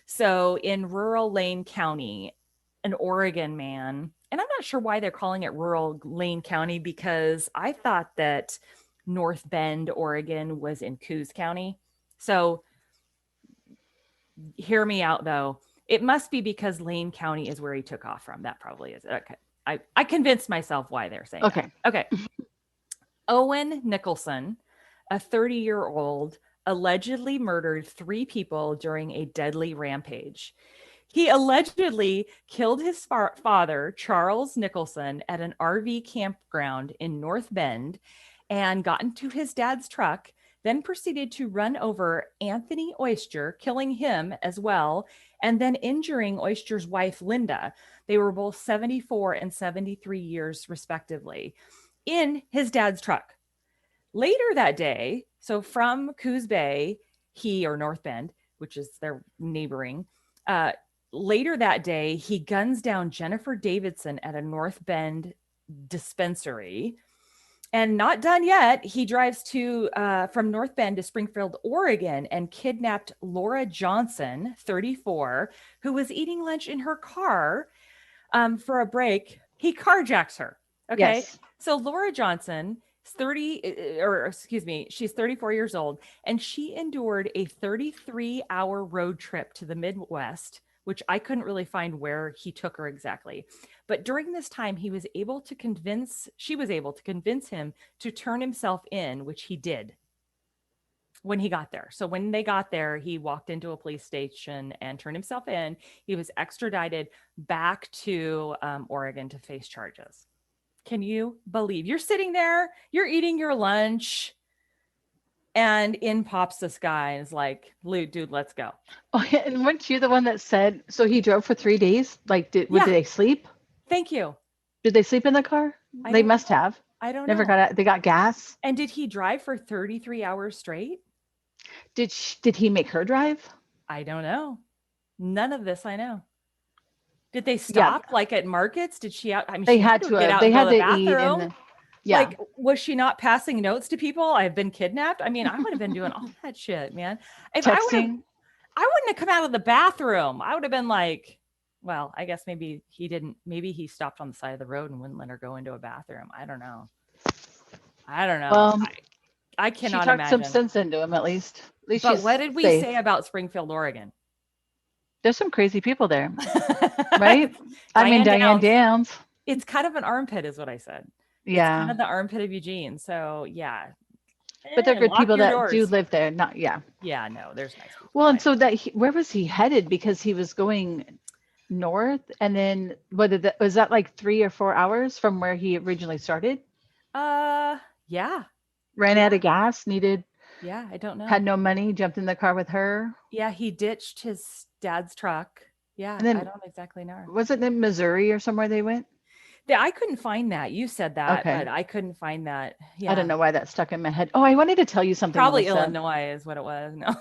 [SPEAKER 1] So in rural Lane County, an Oregon man, and I'm not sure why they're calling it rural Lane County, because I thought that North Bend, Oregon was in Coos County. So hear me out though. It must be because Lane County is where he took off from. That probably is. Okay. I convinced myself why they're saying that.
[SPEAKER 3] Okay.
[SPEAKER 1] Okay. Oen Nickolsen, a 30-year-old, allegedly murdered 3 people during a deadly rampage. He allegedly killed his father, Charles Nicholson, at an RV campground in North Bend and got into his dad's truck, then proceeded to run over Anthony Oyster, killing him as well, and then injuring Oyster's wife, Linda. They were both 74 and 73 years, respectively, in his dad's truck. Later that day, so from Coos Bay, or North Bend, which is their neighboring, uh, later that day, he guns down Jennifer Davidson at a North Bend dispensary. And not done yet, he drives from North Bend to Springfield, Oregon, and kidnapped Laura Johnson, 34, who was eating lunch in her car for a break. He carjacks her. Okay.
[SPEAKER 3] Yes.
[SPEAKER 1] So Laura Johnson is 30, or excuse me, she's 34 years old, and she endured a 33-hour road trip to the Midwest, which I couldn't really find where he took her exactly. But during this time, she was able to convince him to turn himself in, which he did when he got there. So when they got there, he walked into a police station and turned himself in. He was extradited back to Oregon to face charges. Can you believe you're sitting there, you're eating your lunch, and in pops this guy and is like, dude, let's go.
[SPEAKER 3] Oh, yeah, and weren't you the one that said, so he drove for 3 days? Like, did
[SPEAKER 1] Yeah.
[SPEAKER 3] they sleep?
[SPEAKER 1] Thank you.
[SPEAKER 3] Did they sleep in the car? They must have.
[SPEAKER 1] I don't
[SPEAKER 3] Never
[SPEAKER 1] know.
[SPEAKER 3] got out. They got gas.
[SPEAKER 1] And did he drive for 33 hours straight?
[SPEAKER 3] Did he make her drive?
[SPEAKER 1] I don't know. None of this I know. Did they
[SPEAKER 3] Yeah,
[SPEAKER 1] stop like at markets? Did she out? I mean,
[SPEAKER 3] they
[SPEAKER 1] she
[SPEAKER 3] had
[SPEAKER 1] had to
[SPEAKER 3] to
[SPEAKER 1] get
[SPEAKER 3] have.
[SPEAKER 1] out
[SPEAKER 3] They
[SPEAKER 1] and go
[SPEAKER 3] had
[SPEAKER 1] to the
[SPEAKER 3] to eat
[SPEAKER 1] bathroom.
[SPEAKER 3] yeah.
[SPEAKER 1] Like, was she not passing notes to people? I've been kidnapped. I mean, I would have been doing all that shit, man. If I
[SPEAKER 3] Texting.
[SPEAKER 1] wouldn't have come out of the bathroom. I would have been like, well, I guess maybe he didn't. Maybe he stopped on the side of the road and wouldn't let her go into a bathroom. I don't know.
[SPEAKER 3] Well,
[SPEAKER 1] I
[SPEAKER 3] she
[SPEAKER 1] cannot
[SPEAKER 3] talked some
[SPEAKER 1] imagine.
[SPEAKER 3] sense into him at least. At least
[SPEAKER 1] But
[SPEAKER 3] she's
[SPEAKER 1] what did we
[SPEAKER 3] safe.
[SPEAKER 1] say about Springfield, Oregon?
[SPEAKER 3] There's some crazy people there, right? I mean,
[SPEAKER 1] Diane
[SPEAKER 3] Diane
[SPEAKER 1] Downs.
[SPEAKER 3] Downs.
[SPEAKER 1] It's kind of an armpit, is what I said. It's
[SPEAKER 3] Yeah.
[SPEAKER 1] kind of the armpit of Eugene. So yeah.
[SPEAKER 3] But they're good
[SPEAKER 1] Lock
[SPEAKER 3] people
[SPEAKER 1] your
[SPEAKER 3] that do
[SPEAKER 1] doors.
[SPEAKER 3] live there. Not, yeah.
[SPEAKER 1] Yeah, no, there's nice people.
[SPEAKER 3] Well, and so where was he headed? Because he was going north, and then was that like 3 or 4 hours from where he originally started?
[SPEAKER 1] Yeah.
[SPEAKER 3] Ran out of gas,
[SPEAKER 1] Yeah, I don't know.
[SPEAKER 3] had no money, jumped in the car with her.
[SPEAKER 1] Yeah, he ditched his dad's truck. Yeah,
[SPEAKER 3] And then
[SPEAKER 1] I don't exactly know.
[SPEAKER 3] was it in Missouri or somewhere they went?
[SPEAKER 1] I couldn't find that. You said that,
[SPEAKER 3] Okay.
[SPEAKER 1] but I couldn't find that.
[SPEAKER 3] I don't
[SPEAKER 1] Yeah.
[SPEAKER 3] know why that stuck in my head. Oh, I wanted to tell you something,
[SPEAKER 1] Probably
[SPEAKER 3] Melissa.
[SPEAKER 1] Illinois is what it was. No.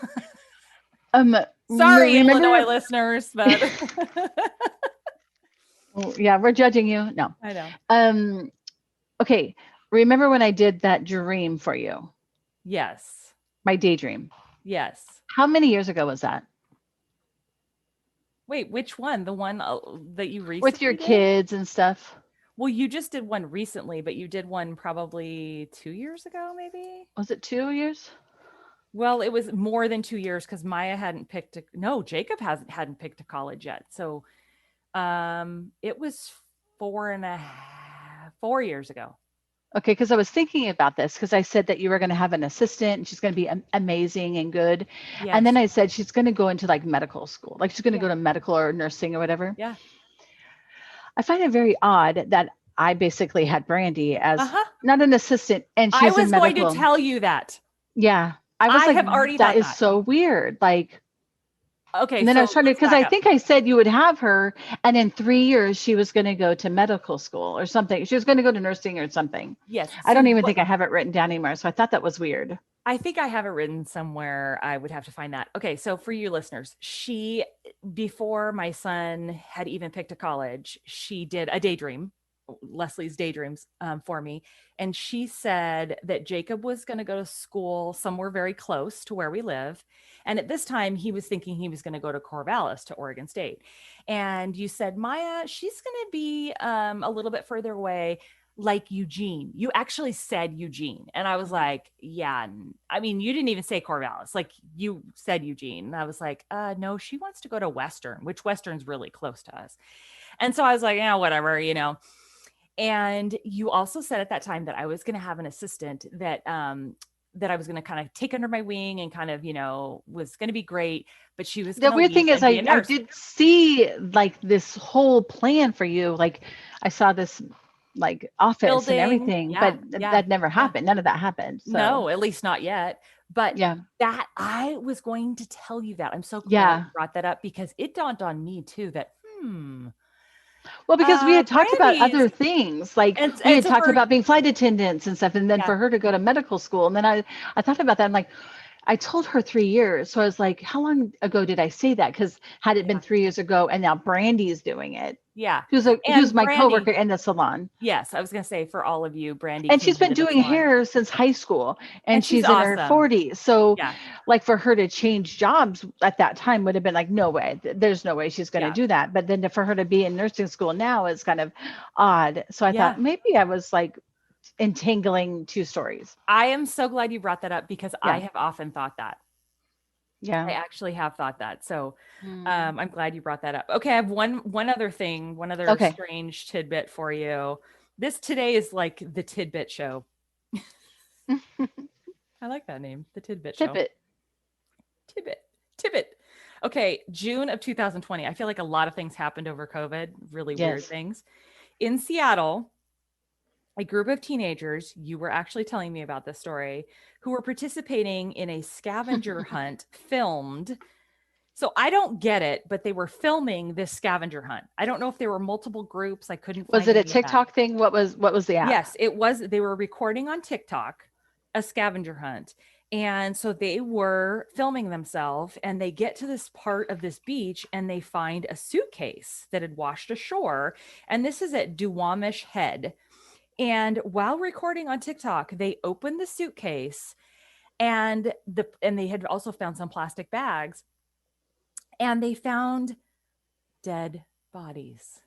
[SPEAKER 3] Um,
[SPEAKER 1] Sorry, Illinois
[SPEAKER 3] remember?
[SPEAKER 1] listeners, but
[SPEAKER 3] Oh, yeah, we're judging you. No.
[SPEAKER 1] I know.
[SPEAKER 3] Um, okay. Remember when I did that dream for you?
[SPEAKER 1] Yes.
[SPEAKER 3] My daydream.
[SPEAKER 1] Yes.
[SPEAKER 3] How many years ago was that?
[SPEAKER 1] Wait, which one? The one that you
[SPEAKER 3] With your
[SPEAKER 1] recently did?
[SPEAKER 3] kids and stuff.
[SPEAKER 1] Well, you just did one recently, but you did one probably 2 years ago, maybe.
[SPEAKER 3] Was it 2 years?
[SPEAKER 1] Well, it was more than 2 years because Maya hadn't picked no, Jacob hadn't picked a college yet. So it was 4.5 4 years ago.
[SPEAKER 3] Okay, because I was thinking about this because I said that you were going to have an assistant and she's going to be amazing and good. And then
[SPEAKER 1] Yes.
[SPEAKER 3] I said she's going to go into like medical school, like she's going to
[SPEAKER 1] Yeah.
[SPEAKER 3] go to medical or nursing or whatever.
[SPEAKER 1] Yeah.
[SPEAKER 3] I find it very odd that I basically had Brandy as
[SPEAKER 1] Uh-huh.
[SPEAKER 3] not an assistant and
[SPEAKER 1] I
[SPEAKER 3] she's in
[SPEAKER 1] was going to
[SPEAKER 3] medical.
[SPEAKER 1] tell you that.
[SPEAKER 3] Yeah. I was
[SPEAKER 1] I
[SPEAKER 3] like,
[SPEAKER 1] have already
[SPEAKER 3] that
[SPEAKER 1] thought
[SPEAKER 3] is
[SPEAKER 1] that.
[SPEAKER 3] so weird. Like,
[SPEAKER 1] Okay,
[SPEAKER 3] and then I was
[SPEAKER 1] so
[SPEAKER 3] trying to,
[SPEAKER 1] let's
[SPEAKER 3] because
[SPEAKER 1] back
[SPEAKER 3] I
[SPEAKER 1] up.
[SPEAKER 3] think I said you would have her, and in 3 years she was going to go to medical school or something. She was going to go to nursing or something.
[SPEAKER 1] Yes.
[SPEAKER 3] I
[SPEAKER 1] So
[SPEAKER 3] don't even
[SPEAKER 1] what
[SPEAKER 3] think I have it written down anymore. So I thought that was weird.
[SPEAKER 1] I think I have it written somewhere. I would have to find that. Okay, so for you listeners, she before my son had even picked a college, she did a daydream, Leslie's daydreams for me, and she said that Jacob was going to go to school somewhere very close to where we live, and at this time he was thinking he was going to go to Corvallis to Oregon State, and you said, Maya, she's going to be a little bit further away, like Eugene. You actually said Eugene. And I was like, yeah. I mean, you didn't even say Corvallis. Like you said Eugene. And I was like, no, she wants to go to Western, which Western's really close to us. And so I was like, yeah, whatever. And you also said at that time that I was going to have an assistant that I was going to kind of take under my wing and kind of, was going to be great, but she was
[SPEAKER 3] The
[SPEAKER 1] going to
[SPEAKER 3] weird
[SPEAKER 1] leave
[SPEAKER 3] thing is
[SPEAKER 1] and be a
[SPEAKER 3] I
[SPEAKER 1] nurse.
[SPEAKER 3] did see like this whole plan for you. Like I saw this like office and
[SPEAKER 1] Building.
[SPEAKER 3] everything,
[SPEAKER 1] Yeah.
[SPEAKER 3] but
[SPEAKER 1] Yeah.
[SPEAKER 3] that never
[SPEAKER 1] Yeah.
[SPEAKER 3] happened. None of that happened. So
[SPEAKER 1] No, at least not yet. But
[SPEAKER 3] yeah.
[SPEAKER 1] that I was going to tell you that. I'm so glad
[SPEAKER 3] Yeah.
[SPEAKER 1] you brought that up because it dawned on me too that
[SPEAKER 3] Well, because we had talked about
[SPEAKER 1] Brandy's
[SPEAKER 3] other things, like we
[SPEAKER 1] and
[SPEAKER 3] had
[SPEAKER 1] so
[SPEAKER 3] talked
[SPEAKER 1] for
[SPEAKER 3] about being flight attendants and stuff, and then
[SPEAKER 1] yeah,
[SPEAKER 3] for her to go to medical school. And then I thought about that. I'm like, I told her 3 years. So I was like, how long ago did I say that? Because had it been
[SPEAKER 1] yeah,
[SPEAKER 3] 3 years ago and now Brandy's doing it,
[SPEAKER 1] yeah.
[SPEAKER 3] who's
[SPEAKER 1] And
[SPEAKER 3] my
[SPEAKER 1] Brandy,
[SPEAKER 3] coworker in the salon.
[SPEAKER 1] yes, I was gonna say for all of you, Brandy
[SPEAKER 3] And
[SPEAKER 1] came
[SPEAKER 3] she's been
[SPEAKER 1] into the
[SPEAKER 3] doing
[SPEAKER 1] salon
[SPEAKER 3] hair since high school and
[SPEAKER 1] and she's
[SPEAKER 3] she's in her
[SPEAKER 1] awesome.
[SPEAKER 3] 40s. So
[SPEAKER 1] Yeah,
[SPEAKER 3] like for her to change jobs at that time would have been like, no way, there's no way she's going to
[SPEAKER 1] yeah,
[SPEAKER 3] do that. But then for her to be in nursing school now is kind of odd. So I
[SPEAKER 1] yeah.
[SPEAKER 3] thought maybe I was like entangling two stories.
[SPEAKER 1] I am so glad you brought that up because I
[SPEAKER 3] Yeah.
[SPEAKER 1] have often thought that. I
[SPEAKER 3] Yeah.
[SPEAKER 1] actually have thought that. So
[SPEAKER 3] Mm.
[SPEAKER 1] I'm glad you brought that up. Okay, I have one other thing, one other
[SPEAKER 3] Okay.
[SPEAKER 1] strange tidbit for you. This today is like the tidbit show. I like that name, the tidbit show.
[SPEAKER 3] Tippet.
[SPEAKER 1] Tidbit. Okay, June of 2020. I feel like a lot of things happened over COVID, really weird
[SPEAKER 3] Yes.
[SPEAKER 1] things. In Seattle, a group of teenagers, you were actually telling me about this story, who were participating in a scavenger hunt filmed. So I don't get it, but they were filming this scavenger hunt. I don't know if there were multiple groups. I couldn't
[SPEAKER 3] Was
[SPEAKER 1] find
[SPEAKER 3] it a
[SPEAKER 1] any of that.
[SPEAKER 3] TikTok thing? What was the app?
[SPEAKER 1] Yes, it was. They were recording on TikTok a scavenger hunt. And so they were filming themselves and they get to this part of this beach and they find a suitcase that had washed ashore. And this is at Duwamish Head. And while recording on TikTok, they opened the suitcase and they had also found some plastic bags and they found dead bodies.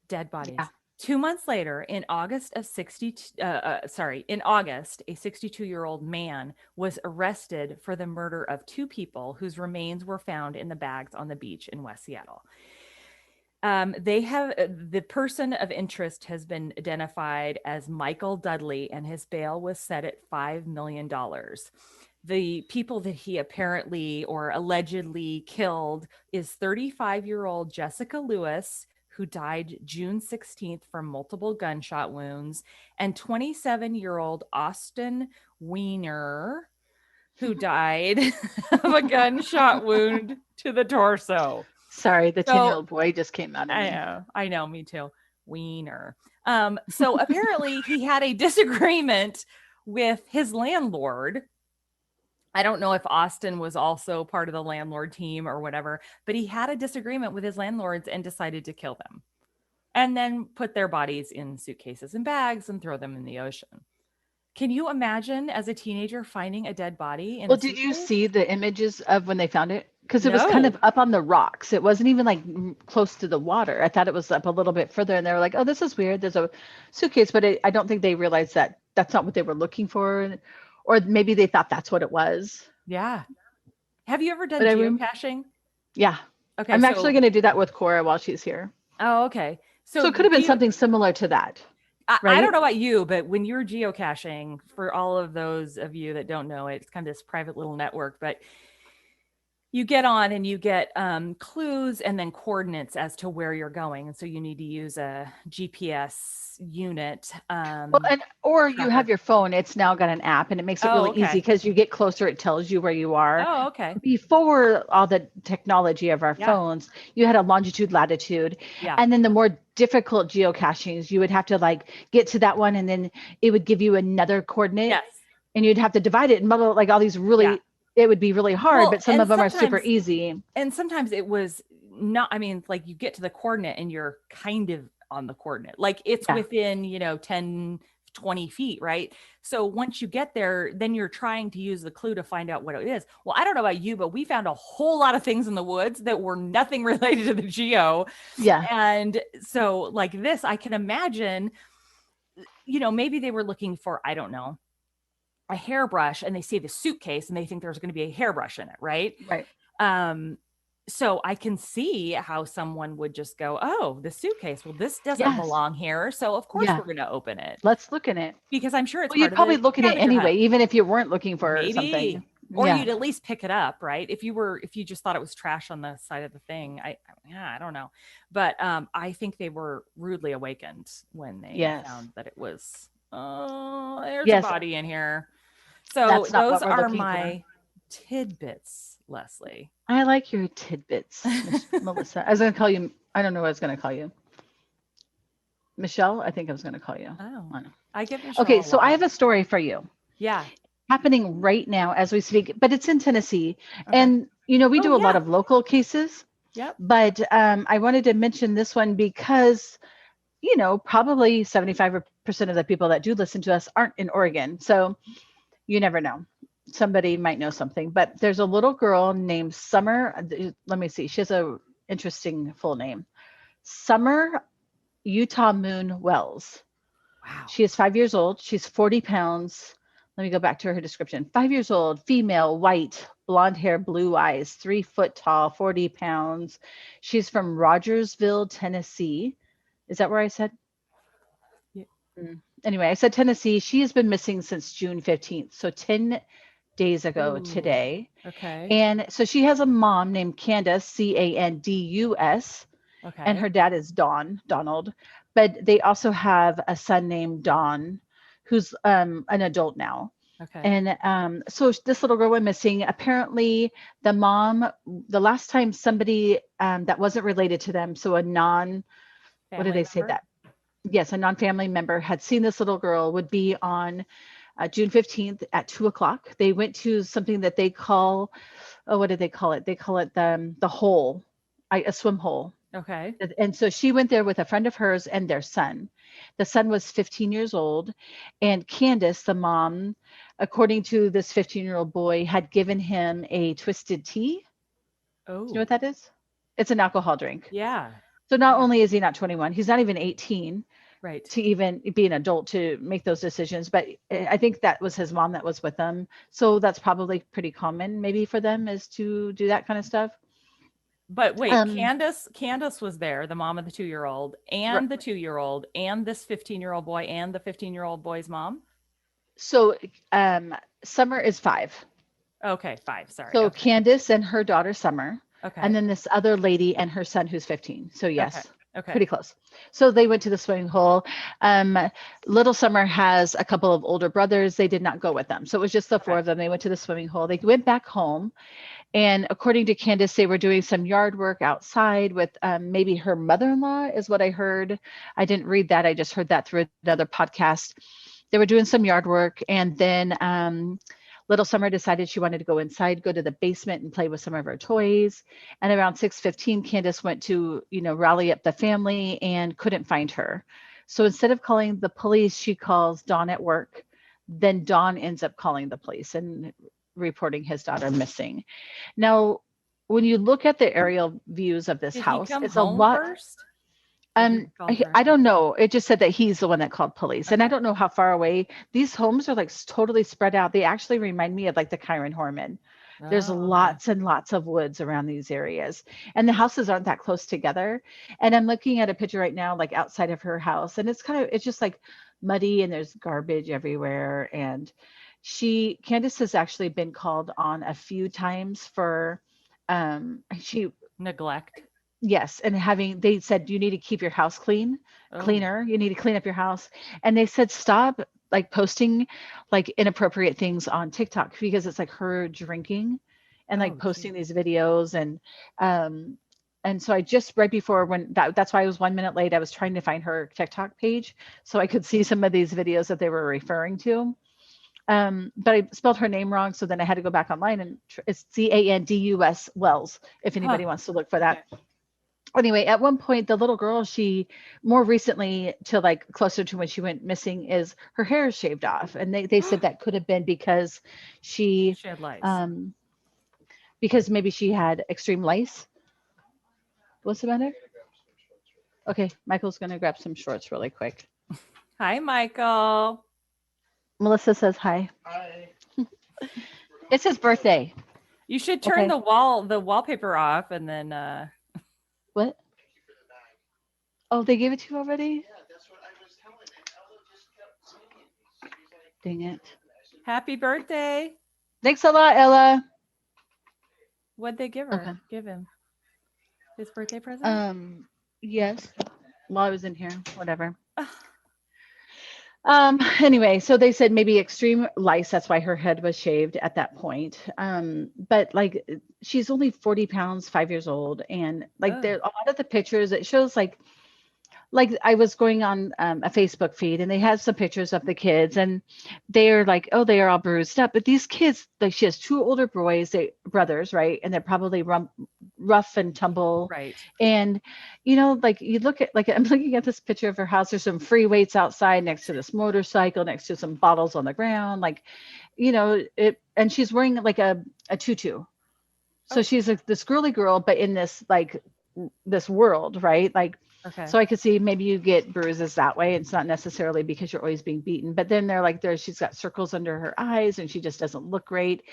[SPEAKER 1] Dead bodies.
[SPEAKER 3] Yeah.
[SPEAKER 1] 2 months later, in August, a 62-year-old man was arrested for the murder of two people whose remains were found in the bags on the beach in West Seattle. The person of interest has been identified as Michael Dudley, and his bail was set at $5 million. The people that he apparently or allegedly killed is 35-year-old Jessica Lewis, who died June 16th from multiple gunshot wounds, and 27-year-old Austin Weiner, who died of a gunshot wound to the torso.
[SPEAKER 3] Sorry, the
[SPEAKER 1] So
[SPEAKER 3] 10-year-old boy just came out of me.
[SPEAKER 1] I know, me too. Wiener. So apparently he had a disagreement with his landlord. I don't know if Austin was also part of the landlord team or whatever, but he had a disagreement with his landlords and decided to kill them and then put their bodies in suitcases and bags and throw them in the ocean. Can you imagine as a teenager finding a dead body in
[SPEAKER 3] Well,
[SPEAKER 1] a
[SPEAKER 3] did you
[SPEAKER 1] suitcase?
[SPEAKER 3] see the images of when they found it? Because it was kind of
[SPEAKER 1] No.
[SPEAKER 3] up on the rocks. It wasn't even like close to the water. I thought it was up a little bit further, and they were like, "Oh, this is weird. There's a suitcase," but I don't think they realized that that's not what they were looking for, or maybe they thought that's what it was.
[SPEAKER 1] Yeah. Have you ever done
[SPEAKER 3] But
[SPEAKER 1] geocaching?
[SPEAKER 3] yeah,
[SPEAKER 1] Okay,
[SPEAKER 3] I'm actually
[SPEAKER 1] so
[SPEAKER 3] going to do that with Cora while she's here.
[SPEAKER 1] oh, okay.
[SPEAKER 3] So
[SPEAKER 1] So
[SPEAKER 3] it could have
[SPEAKER 1] do
[SPEAKER 3] been
[SPEAKER 1] you
[SPEAKER 3] something similar to that,
[SPEAKER 1] I don't
[SPEAKER 3] right?
[SPEAKER 1] know about you, but when you're geocaching, for all of those of you that don't know it, it's kind of this private little network, but you get on and you get clues and then coordinates as to where you're going. And so you need to use a GPS unit
[SPEAKER 3] Well, and or you have
[SPEAKER 1] tracker.
[SPEAKER 3] your phone. It's now got an app, and it makes it
[SPEAKER 1] Oh,
[SPEAKER 3] really easy
[SPEAKER 1] okay.
[SPEAKER 3] because you get closer, it tells you where you are.
[SPEAKER 1] Oh, okay.
[SPEAKER 3] Before all the technology of our
[SPEAKER 1] Yeah.
[SPEAKER 3] phones, you had a longitude, latitude,
[SPEAKER 1] Yeah.
[SPEAKER 3] and then the more difficult geocachings, you would have to like get to that one, and then it would give you another coordinate,
[SPEAKER 1] Yes.
[SPEAKER 3] and you'd have to divide it and muddle like all these
[SPEAKER 1] Yeah.
[SPEAKER 3] really. It would be really hard,
[SPEAKER 1] Well,
[SPEAKER 3] but some of them are super easy.
[SPEAKER 1] and sometimes it was not, I mean, like you get to the coordinate and you're kind of on the coordinate. Like it's
[SPEAKER 3] Yeah.
[SPEAKER 1] within, 10, 20 feet, right? So once you get there, then you're trying to use the clue to find out what it is. Well, I don't know about you, but we found a whole lot of things in the woods that were nothing related to the geo.
[SPEAKER 3] Yeah.
[SPEAKER 1] And so like this, I can imagine, maybe they were looking for, I don't know, a hairbrush and they see the suitcase and they think there's going to be a hairbrush in it, right?
[SPEAKER 3] Right.
[SPEAKER 1] So I can see how someone would just go, "Oh, the suitcase. Well, this doesn't
[SPEAKER 3] Yes.
[SPEAKER 1] belong here, so of course
[SPEAKER 3] Yeah.
[SPEAKER 1] we're going to open it
[SPEAKER 3] Let's look in it.
[SPEAKER 1] because I'm sure it's
[SPEAKER 3] Well,
[SPEAKER 1] part
[SPEAKER 3] you'd
[SPEAKER 1] of
[SPEAKER 3] probably
[SPEAKER 1] the
[SPEAKER 3] look in it
[SPEAKER 1] scavenger hunt."
[SPEAKER 3] anyway, even if you weren't looking for something.
[SPEAKER 1] Maybe, or
[SPEAKER 3] Yeah.
[SPEAKER 1] you'd at least pick it up, right? If you just thought it was trash on the side of the thing, I don't know, but I think they were rudely awakened when they
[SPEAKER 3] Yes.
[SPEAKER 1] found that it was, oh, there's a
[SPEAKER 3] Yes.
[SPEAKER 1] body in here. So
[SPEAKER 3] That's not
[SPEAKER 1] those
[SPEAKER 3] what we're
[SPEAKER 1] are
[SPEAKER 3] looking for.
[SPEAKER 1] my tidbits, Leslie.
[SPEAKER 3] I like your tidbits, Melissa. I was going to call you, I don't know what I was going to call you. Michelle, I think I was going to call you.
[SPEAKER 1] Oh,
[SPEAKER 3] I know.
[SPEAKER 1] I give Michelle
[SPEAKER 3] Okay,
[SPEAKER 1] a
[SPEAKER 3] so I
[SPEAKER 1] lot.
[SPEAKER 3] have a story for you
[SPEAKER 1] Yeah.
[SPEAKER 3] happening right now as we speak, but it's in Tennessee.
[SPEAKER 1] Okay.
[SPEAKER 3] And, we
[SPEAKER 1] Oh,
[SPEAKER 3] do a lot
[SPEAKER 1] yeah.
[SPEAKER 3] of local cases,
[SPEAKER 1] Yep.
[SPEAKER 3] but I wanted to mention this one because, probably 75% of the people that do listen to us aren't in Oregon. So you never know. Somebody might know something, but there's a little girl named Summer. Let me see. She has a interesting full name. Summer Utah Moon Wells.
[SPEAKER 1] Wow.
[SPEAKER 3] She is 5 years old. She's 40 pounds. Let me go back to her description. 5 years old, female, white, blonde hair, blue eyes, 3 foot tall, 40 pounds. She's from Rogersville, Tennessee. Is that where I said?
[SPEAKER 1] Yeah.
[SPEAKER 3] Anyway, I said Tennessee. She has been missing since June 15th. So 10 days ago
[SPEAKER 1] Ooh.
[SPEAKER 3] today.
[SPEAKER 1] Okay.
[SPEAKER 3] And so she has a mom named Candace, Candus,
[SPEAKER 1] Okay.
[SPEAKER 3] and her dad is Donald. But they also have a son named Don, who's an adult now.
[SPEAKER 1] Okay.
[SPEAKER 3] And so this little girl went missing. Apparently, the mom, the last time somebody that wasn't related to them, so what do they say that? Yes, a non-family member had seen this little girl would be on June 15th at 2:00. They went to something that they call, what do they call it? They call it the hole, a swim hole.
[SPEAKER 1] Okay.
[SPEAKER 3] And so she went there with a friend of hers and their son. The son was 15 years old. And Candace, the mom, according to this 15-year-old boy, had given him a twisted tea. Do you know
[SPEAKER 1] Oh.
[SPEAKER 3] what that is? It's an alcohol drink.
[SPEAKER 1] Yeah.
[SPEAKER 3] So not
[SPEAKER 1] Yeah.
[SPEAKER 3] only is he not 21, he's not even 18
[SPEAKER 1] Right.
[SPEAKER 3] to even be an adult to make those decisions. But I think that was his mom that was with them. So that's probably pretty common maybe for them is to do that kind of stuff.
[SPEAKER 1] But wait,
[SPEAKER 3] Um,
[SPEAKER 1] Candace was there, the mom of the 2-year-old,
[SPEAKER 3] r-
[SPEAKER 1] and the 2-year-old, and this 15-year-old boy, and the 15-year-old boy's mom.
[SPEAKER 3] so Summer is 5.
[SPEAKER 1] Okay, 5. Sorry.
[SPEAKER 3] So
[SPEAKER 1] Okay.
[SPEAKER 3] Candace and her daughter Summer,
[SPEAKER 1] Okay.
[SPEAKER 3] and then this other lady and her son who's 15. So
[SPEAKER 1] Okay.
[SPEAKER 3] yes.
[SPEAKER 1] Okay.
[SPEAKER 3] pretty close. So they went to the swimming hole. Um, Little Summer has a couple of older brothers. They did not go with them. So it was just the four
[SPEAKER 1] Okay.
[SPEAKER 3] of them. They went to the swimming hole. They went back home. And according to Candace, they were doing some yard work outside with maybe her mother-in-law, is what I heard. I didn't read that. I just heard that through another podcast. They were doing some yard work. And then Little Summer decided she wanted to go inside, go to the basement and play with some of her toys. And around 6:15, Candace went to, rally up the family and couldn't find her. So instead of calling the police, she calls Dawn at work. Then Dawn ends up calling the police and reporting his daughter missing. Now, when you look at the aerial views of this
[SPEAKER 1] Did he
[SPEAKER 3] house,
[SPEAKER 1] come
[SPEAKER 3] it's a
[SPEAKER 1] home
[SPEAKER 3] lot.
[SPEAKER 1] first? Or he called her?
[SPEAKER 3] I don't know. It just said that he's the one that called police, and I
[SPEAKER 1] Okay.
[SPEAKER 3] don't know how far away. These homes are like totally spread out. They actually remind me of like the Chiron Horman. There's
[SPEAKER 1] Oh, okay.
[SPEAKER 3] lots and lots of woods around these areas, and the houses aren't that close together. And I'm looking at a picture right now, like outside of her house, and it's just like muddy and there's garbage everywhere. And Candace has actually been called on a few times for, she
[SPEAKER 1] Neglect.
[SPEAKER 3] yes, and they said you need to keep your house
[SPEAKER 1] Oh,
[SPEAKER 3] cleaner. You need to clean up your house. And they said stop like posting like inappropriate things on TikTok because it's like her drinking and like
[SPEAKER 1] oh,
[SPEAKER 3] posting
[SPEAKER 1] gee.
[SPEAKER 3] these videos um and so I just right before that's why I was 1 minute late. I was trying to find her TikTok page so I could see some of these videos that they were referring to. But I spelled her name wrong, so then I had to go back online and it's Candus Wells. If
[SPEAKER 1] Huh.
[SPEAKER 3] anybody wants to look for
[SPEAKER 1] Okay.
[SPEAKER 3] that. Anyway, at one point, the little girl, she more recently to like closer to when she went missing, is her hair is shaved off, and they said that could have been because she,
[SPEAKER 1] She had lice.
[SPEAKER 3] um, because maybe she had extreme lice. What's the matter? Okay, Michael's gonna grab some shorts really quick.
[SPEAKER 1] Hi, Michael.
[SPEAKER 3] Melissa says hi. It's his birthday.
[SPEAKER 1] You should turn
[SPEAKER 3] Okay,
[SPEAKER 1] the wallpaper off and then
[SPEAKER 3] what? Oh, they gave it to you already? Dang it.
[SPEAKER 1] happy birthday.
[SPEAKER 3] Thanks a lot, Ella.
[SPEAKER 1] What'd they give
[SPEAKER 3] Okay.
[SPEAKER 1] her? Give him his birthday present?
[SPEAKER 3] Yes. While I was in here, whatever.
[SPEAKER 1] Ugh.
[SPEAKER 3] Anyway, so they said maybe extreme lice, that's why her head was shaved at that point. But like she's only 40 pounds, 5 years old, and like
[SPEAKER 1] Oh,
[SPEAKER 3] there a lot of the pictures it shows like I was going on a Facebook feed and they had some pictures of the kids and they're like, oh, they are all bruised up. But these kids, like she has two older boys, brothers, right? And they're probably rough and tumble.
[SPEAKER 1] right.
[SPEAKER 3] And, like you look at, like I'm looking at this picture of her house. There's some free weights outside next to this motorcycle, next to some bottles on the ground. Like, and she's wearing like a tutu. So
[SPEAKER 1] Oh,
[SPEAKER 3] she's like this girly girl, but in this, like this world, right? Like,
[SPEAKER 1] okay.
[SPEAKER 3] so I could see maybe you get bruises that way. It's not necessarily because you're always being beaten, but then they're like, she's got circles under her eyes and she just doesn't look great.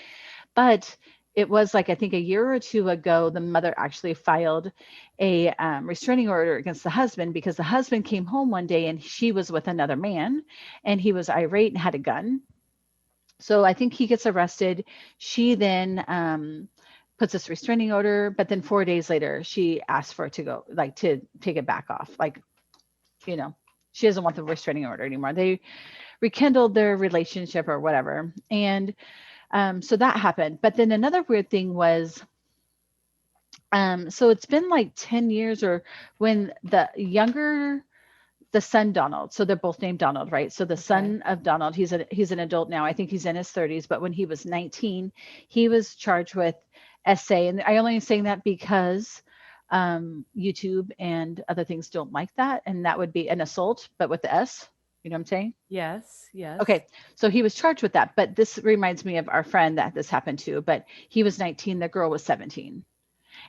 [SPEAKER 3] But it was like, I think a year or two ago, the mother actually filed a restraining order against the husband because the husband came home one day and she was with another man and he was irate and had a gun. So I think he gets arrested. She then puts this restraining order, but then 4 days later, she asks for it to go, like to take it back off. Like, she doesn't want the restraining order anymore. They rekindled their relationship or whatever. And so that happened. But then another weird thing was, so it's been like 10 years or when the son Donald, so they're both named Donald, right? So the
[SPEAKER 1] Okay.
[SPEAKER 3] son of Donald, he's an adult now. I think he's in his 30s, but when he was 19, he was charged with SA. And I only saying that because YouTube and other things don't like that, and that would be an assault, but with the S. You know what I'm saying?
[SPEAKER 1] Yes, yes.
[SPEAKER 3] Okay, so he was charged with that. But this reminds me of our friend that this happened to. But he was 19, the girl was 17.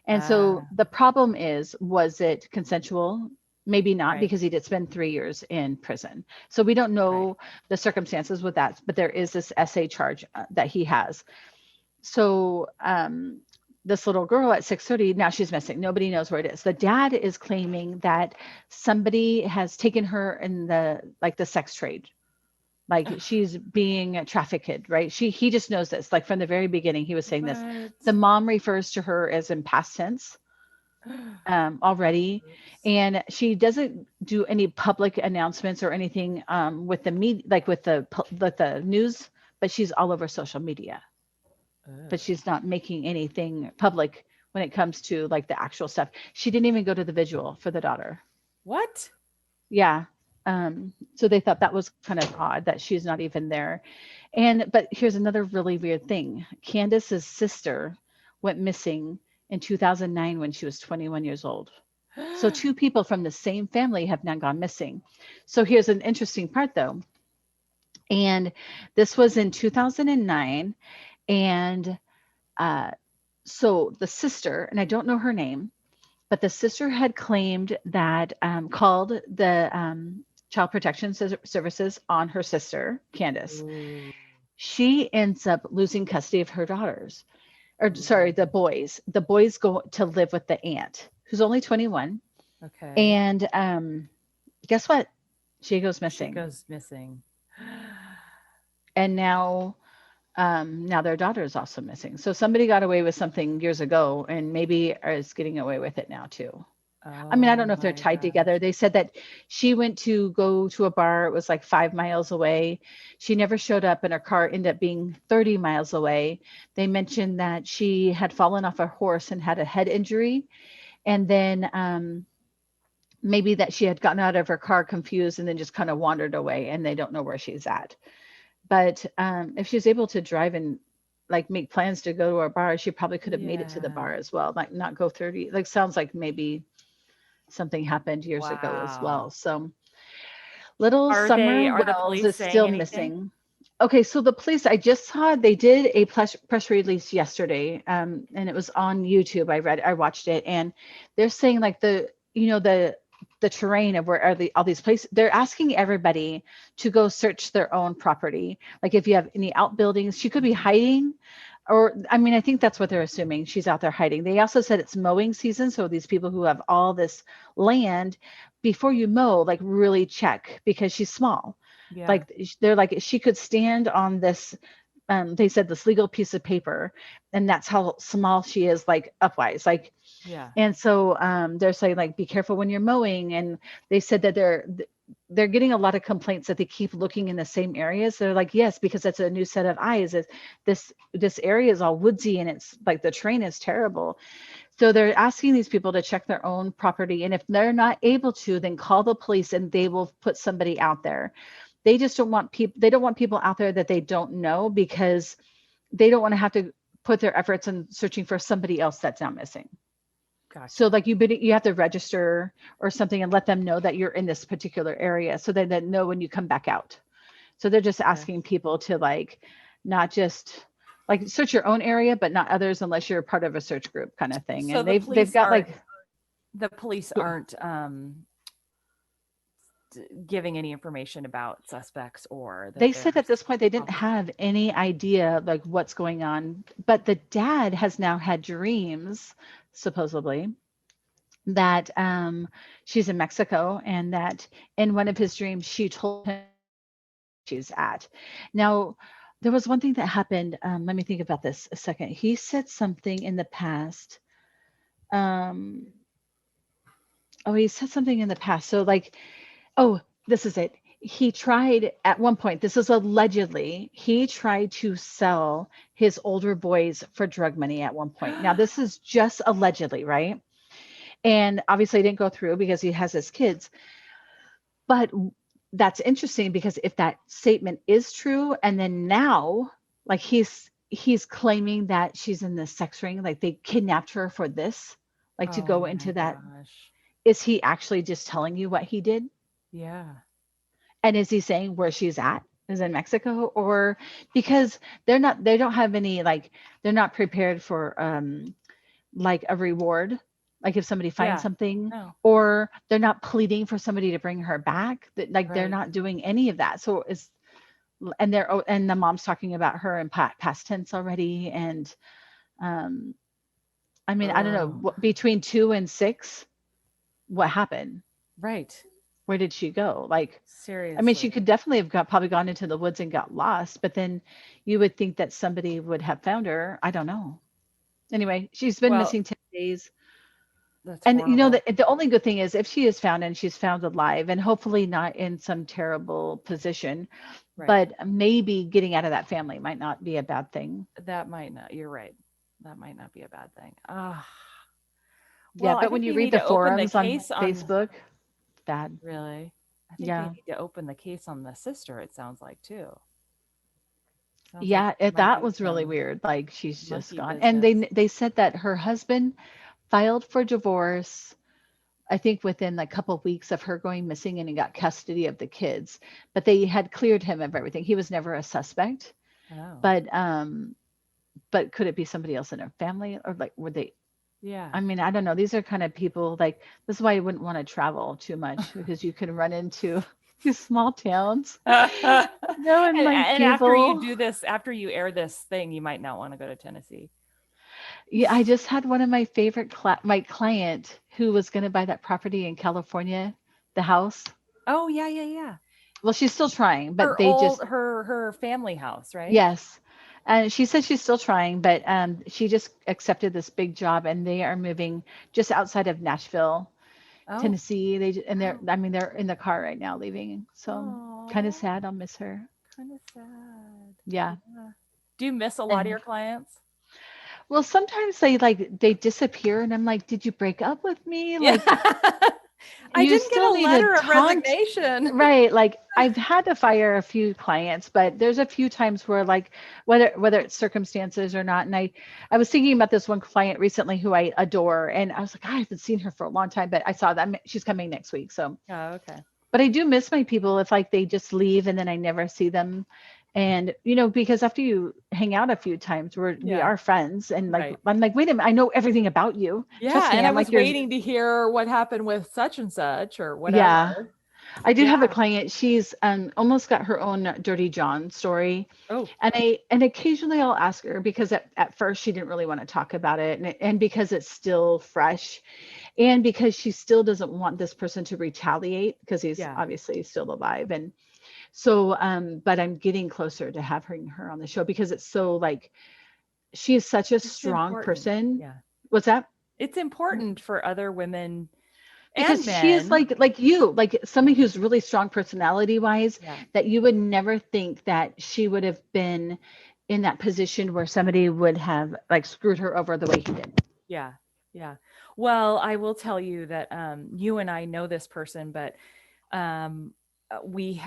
[SPEAKER 3] And so
[SPEAKER 1] Ah,
[SPEAKER 3] the problem was it consensual? Maybe not,
[SPEAKER 1] right,
[SPEAKER 3] because he did spend 3 years in prison. So we don't
[SPEAKER 1] right.
[SPEAKER 3] know the circumstances with that, but there is this SA charge that he has. So this little girl at 6:30, now she's missing. Nobody knows where it is. The dad is claiming that somebody has taken her in the sex trade. Like
[SPEAKER 1] Ugh,
[SPEAKER 3] she's being trafficked, right? He just knows this. Like from the very beginning, he was saying this.
[SPEAKER 1] what?
[SPEAKER 3] The mom refers to her as in past tense. already,
[SPEAKER 1] Oops.
[SPEAKER 3] and she doesn't do any public announcements or anything with the media, like with the news, but she's all over social media. But
[SPEAKER 1] Oh.
[SPEAKER 3] she's not making anything public when it comes to like the actual stuff. She didn't even go to the visual for the daughter.
[SPEAKER 1] What?
[SPEAKER 3] Yeah. So they thought that was kind of odd that she's not even there. And but here's another really weird thing. Candace's sister went missing in 2009 when she was 21 years old. So two people from the same family have now gone missing. So here's an interesting part though. And this was in 2009, and uh, so the sister, and I don't know her name, but the sister had claimed that called the child protection services on her sister, Candace.
[SPEAKER 1] Ooh.
[SPEAKER 3] She ends up losing custody of her daughters, or sorry,
[SPEAKER 1] Ooh.
[SPEAKER 3] the boys. The boys go to live with the aunt, who's only 21.
[SPEAKER 1] Okay.
[SPEAKER 3] And guess what? She goes
[SPEAKER 1] She
[SPEAKER 3] missing.
[SPEAKER 1] goes missing.
[SPEAKER 3] And now their daughter is also missing. So somebody got away with something years ago and maybe is getting away with it now too. I mean, I don't
[SPEAKER 1] Oh
[SPEAKER 3] know if they're
[SPEAKER 1] my
[SPEAKER 3] tied together.
[SPEAKER 1] gosh.
[SPEAKER 3] They said that she went to go to a bar. It was like 5 miles away. She never showed up, and her car ended up being 30 miles away. They mentioned that she had fallen off a horse and had a head injury. And then maybe that she had gotten out of her car confused and then just kind of wandered away, and they don't know where she's at. But if she was able to drive and like make plans to go to a bar, she probably could have made it to the
[SPEAKER 1] Yeah.
[SPEAKER 3] bar as well, like not go 30. Like sounds like maybe something happened years ago as well.
[SPEAKER 1] Wow.
[SPEAKER 3] So little
[SPEAKER 1] Are
[SPEAKER 3] Summer
[SPEAKER 1] are the
[SPEAKER 3] Wells
[SPEAKER 1] police
[SPEAKER 3] is
[SPEAKER 1] saying
[SPEAKER 3] still
[SPEAKER 1] anything?
[SPEAKER 3] missing. Okay, so the police, I just saw they did a press release yesterday, and it was on YouTube. I watched it, and they're saying like the terrain of where are all these places. They're asking everybody to go search their own property. Like if you have any outbuildings, she could be hiding, or I mean, I think that's what they're assuming. She's out there hiding. They also said it's mowing season, so these people who have all this land, before you mow, like really check because she's small.
[SPEAKER 1] Yeah.
[SPEAKER 3] Like they're like she could stand on this. They said this legal piece of paper, and that's how small she is, like upwise, like.
[SPEAKER 1] Yeah.
[SPEAKER 3] And so they're saying like be careful when you're mowing, and they said that they're getting a lot of complaints that they keep looking in the same areas. They're like, yes, because that's a new set of eyes. This area is all woodsy, and it's like the terrain is terrible. So they're asking these people to check their own property, and if they're not able to, then call the police and they will put somebody out there. They just don't want people. They don't want people out there that they don't know, because they don't want to have to put their efforts in searching for somebody else that's now missing. So
[SPEAKER 1] Gotcha.
[SPEAKER 3] like you have to register or something and let them know that you're in this particular area so they know when you come back out. So they're just
[SPEAKER 1] Okay.
[SPEAKER 3] asking people to like not just like search your own area, but not others unless you're part of a search group kind of thing.
[SPEAKER 1] So
[SPEAKER 3] And they've got like
[SPEAKER 1] the police aren't giving any information about suspects or that
[SPEAKER 3] they said at
[SPEAKER 1] there's
[SPEAKER 3] this point they didn't
[SPEAKER 1] probably.
[SPEAKER 3] have any idea like what's going on. But the dad has now had dreams, supposedly, that she's in Mexico, and that in one of his dreams she told him she's at. Now, there was one thing that happened. Let me think about this a second. He said something in the past. Um, oh, he said something in the past. So, like, oh, this is it. He tried at one point, this is allegedly, he tried to sell his older boys for drug money at one point. Now, this is just allegedly, right? And obviously, it didn't go through because he has his kids. But that's interesting because if that statement is true, and then now, like he's claiming that she's in the sex ring, like they kidnapped her for this, like to
[SPEAKER 1] Oh
[SPEAKER 3] go into
[SPEAKER 1] my
[SPEAKER 3] that.
[SPEAKER 1] gosh.
[SPEAKER 3] Is he actually just telling you what he did?
[SPEAKER 1] Yeah.
[SPEAKER 3] And is he saying where she's at? Is in Mexico? Or because they don't have any like they're not prepared for like a reward, like if somebody finds
[SPEAKER 1] Yeah.
[SPEAKER 3] something,
[SPEAKER 1] No.
[SPEAKER 3] or they're not pleading for somebody to bring her back, that like they're
[SPEAKER 1] Right.
[SPEAKER 3] not doing any of that. So it's and they're and the mom's talking about her in past tense already. And um I mean, I don't know
[SPEAKER 1] Oh.
[SPEAKER 3] what, between 2 and 6, what happened?
[SPEAKER 1] Right.
[SPEAKER 3] Where did she go? Like, I mean, she
[SPEAKER 1] Seriously.
[SPEAKER 3] could definitely have probably gone into the woods and got lost, but then you would think that somebody would have found her. I don't know. Anyway, she's been
[SPEAKER 1] Well,
[SPEAKER 3] missing 10 days.
[SPEAKER 1] That's
[SPEAKER 3] And
[SPEAKER 1] horrible.
[SPEAKER 3] the only good thing is if she is found and she's found alive and hopefully not in some terrible position,
[SPEAKER 1] Right.
[SPEAKER 3] but maybe getting out of that family might not be a bad thing.
[SPEAKER 1] That might not, you're right. That might not be a bad thing. Ah,
[SPEAKER 3] Yeah,
[SPEAKER 1] well, I
[SPEAKER 3] but when
[SPEAKER 1] think
[SPEAKER 3] you
[SPEAKER 1] we
[SPEAKER 3] read
[SPEAKER 1] need
[SPEAKER 3] the
[SPEAKER 1] to open the
[SPEAKER 3] forums on
[SPEAKER 1] case on,
[SPEAKER 3] Facebook, bad.
[SPEAKER 1] really. I think we
[SPEAKER 3] Yeah.
[SPEAKER 1] need to open the case on the sister, it sounds like too. Sounds like
[SPEAKER 3] Yeah,
[SPEAKER 1] there might
[SPEAKER 3] that
[SPEAKER 1] be
[SPEAKER 3] was really
[SPEAKER 1] some
[SPEAKER 3] weird. Like she's just
[SPEAKER 1] monkey
[SPEAKER 3] gone. And they
[SPEAKER 1] business.
[SPEAKER 3] they said that her husband filed for divorce, I think within like a couple of weeks of her going missing, and he got custody of the kids. But they had cleared him of everything. He was never a suspect.
[SPEAKER 1] Oh,
[SPEAKER 3] But could it be somebody else in her family, or like were they,
[SPEAKER 1] yeah.
[SPEAKER 3] I mean, I don't know. These are kind of people like, this is why I wouldn't want to travel too much, because you can run into these small towns,
[SPEAKER 1] and,
[SPEAKER 3] and like
[SPEAKER 1] and after you
[SPEAKER 3] people.
[SPEAKER 1] do this, after you air this thing, you might not want to go to Tennessee.
[SPEAKER 3] Yeah, I just had one of my favorite my client who was going to buy that property in California, the house.
[SPEAKER 1] Oh, yeah, yeah, yeah.
[SPEAKER 3] Well, she's still trying, but
[SPEAKER 1] Her
[SPEAKER 3] they
[SPEAKER 1] old,
[SPEAKER 3] just,
[SPEAKER 1] her family house, right?
[SPEAKER 3] yes. And she said she's still trying, but she just accepted this big job, and they are moving just outside of Nashville,
[SPEAKER 1] Oh,
[SPEAKER 3] Tennessee. And I mean, they're in the car right now leaving. So kind of
[SPEAKER 1] oh,
[SPEAKER 3] sad. I'll miss her.
[SPEAKER 1] kind of sad.
[SPEAKER 3] Yeah.
[SPEAKER 1] Yeah. Do you miss a lot of
[SPEAKER 3] And
[SPEAKER 1] your clients?
[SPEAKER 3] well, sometimes they disappear, and I'm like, did you break up with me?
[SPEAKER 1] Yeah.
[SPEAKER 3] Like,
[SPEAKER 1] I
[SPEAKER 3] you
[SPEAKER 1] didn't get
[SPEAKER 3] still
[SPEAKER 1] a
[SPEAKER 3] need to
[SPEAKER 1] letter of
[SPEAKER 3] talk.
[SPEAKER 1] resignation.
[SPEAKER 3] Right. Like I've had to fire a few clients, but there's a few times where like whether it's circumstances or not. And I was thinking about this one client recently who I adore, and I was like, I haven't seen her for a long time, but I saw that she's coming next week. So,
[SPEAKER 1] Oh, okay.
[SPEAKER 3] but I do miss my people if like they just leave and then I never see them. And because after you hang out a few times, we
[SPEAKER 1] Yeah.
[SPEAKER 3] are friends, and like
[SPEAKER 1] Right.
[SPEAKER 3] I'm like, wait a minute, I know everything about you.
[SPEAKER 1] Yeah.
[SPEAKER 3] Trust me,
[SPEAKER 1] And I
[SPEAKER 3] I'm
[SPEAKER 1] was
[SPEAKER 3] like your,
[SPEAKER 1] waiting to hear what happened with such and such or
[SPEAKER 3] yeah.
[SPEAKER 1] whatever.
[SPEAKER 3] I do have a
[SPEAKER 1] Yeah.
[SPEAKER 3] client. She's almost got her own Dirty John story.
[SPEAKER 1] Oh,
[SPEAKER 3] And occasionally I'll ask her, because at first she didn't really want to talk about it, and because it's still fresh, and because she still doesn't want this person to retaliate, because he's
[SPEAKER 1] yeah.
[SPEAKER 3] obviously still alive. And so but I'm getting closer to having her on the show, because it's so like, she is such a
[SPEAKER 1] It's
[SPEAKER 3] strong
[SPEAKER 1] important.
[SPEAKER 3] person.
[SPEAKER 1] Yeah.
[SPEAKER 3] What's that?
[SPEAKER 1] It's important for other women and
[SPEAKER 3] Because she is
[SPEAKER 1] men.
[SPEAKER 3] like you, like somebody who's really strong personality wise,
[SPEAKER 1] Yeah.
[SPEAKER 3] that you would never think that she would have been in that position where somebody would have like screwed her over the way he did.
[SPEAKER 1] Yeah. Yeah. Well, I will tell you that you and I know this person, but um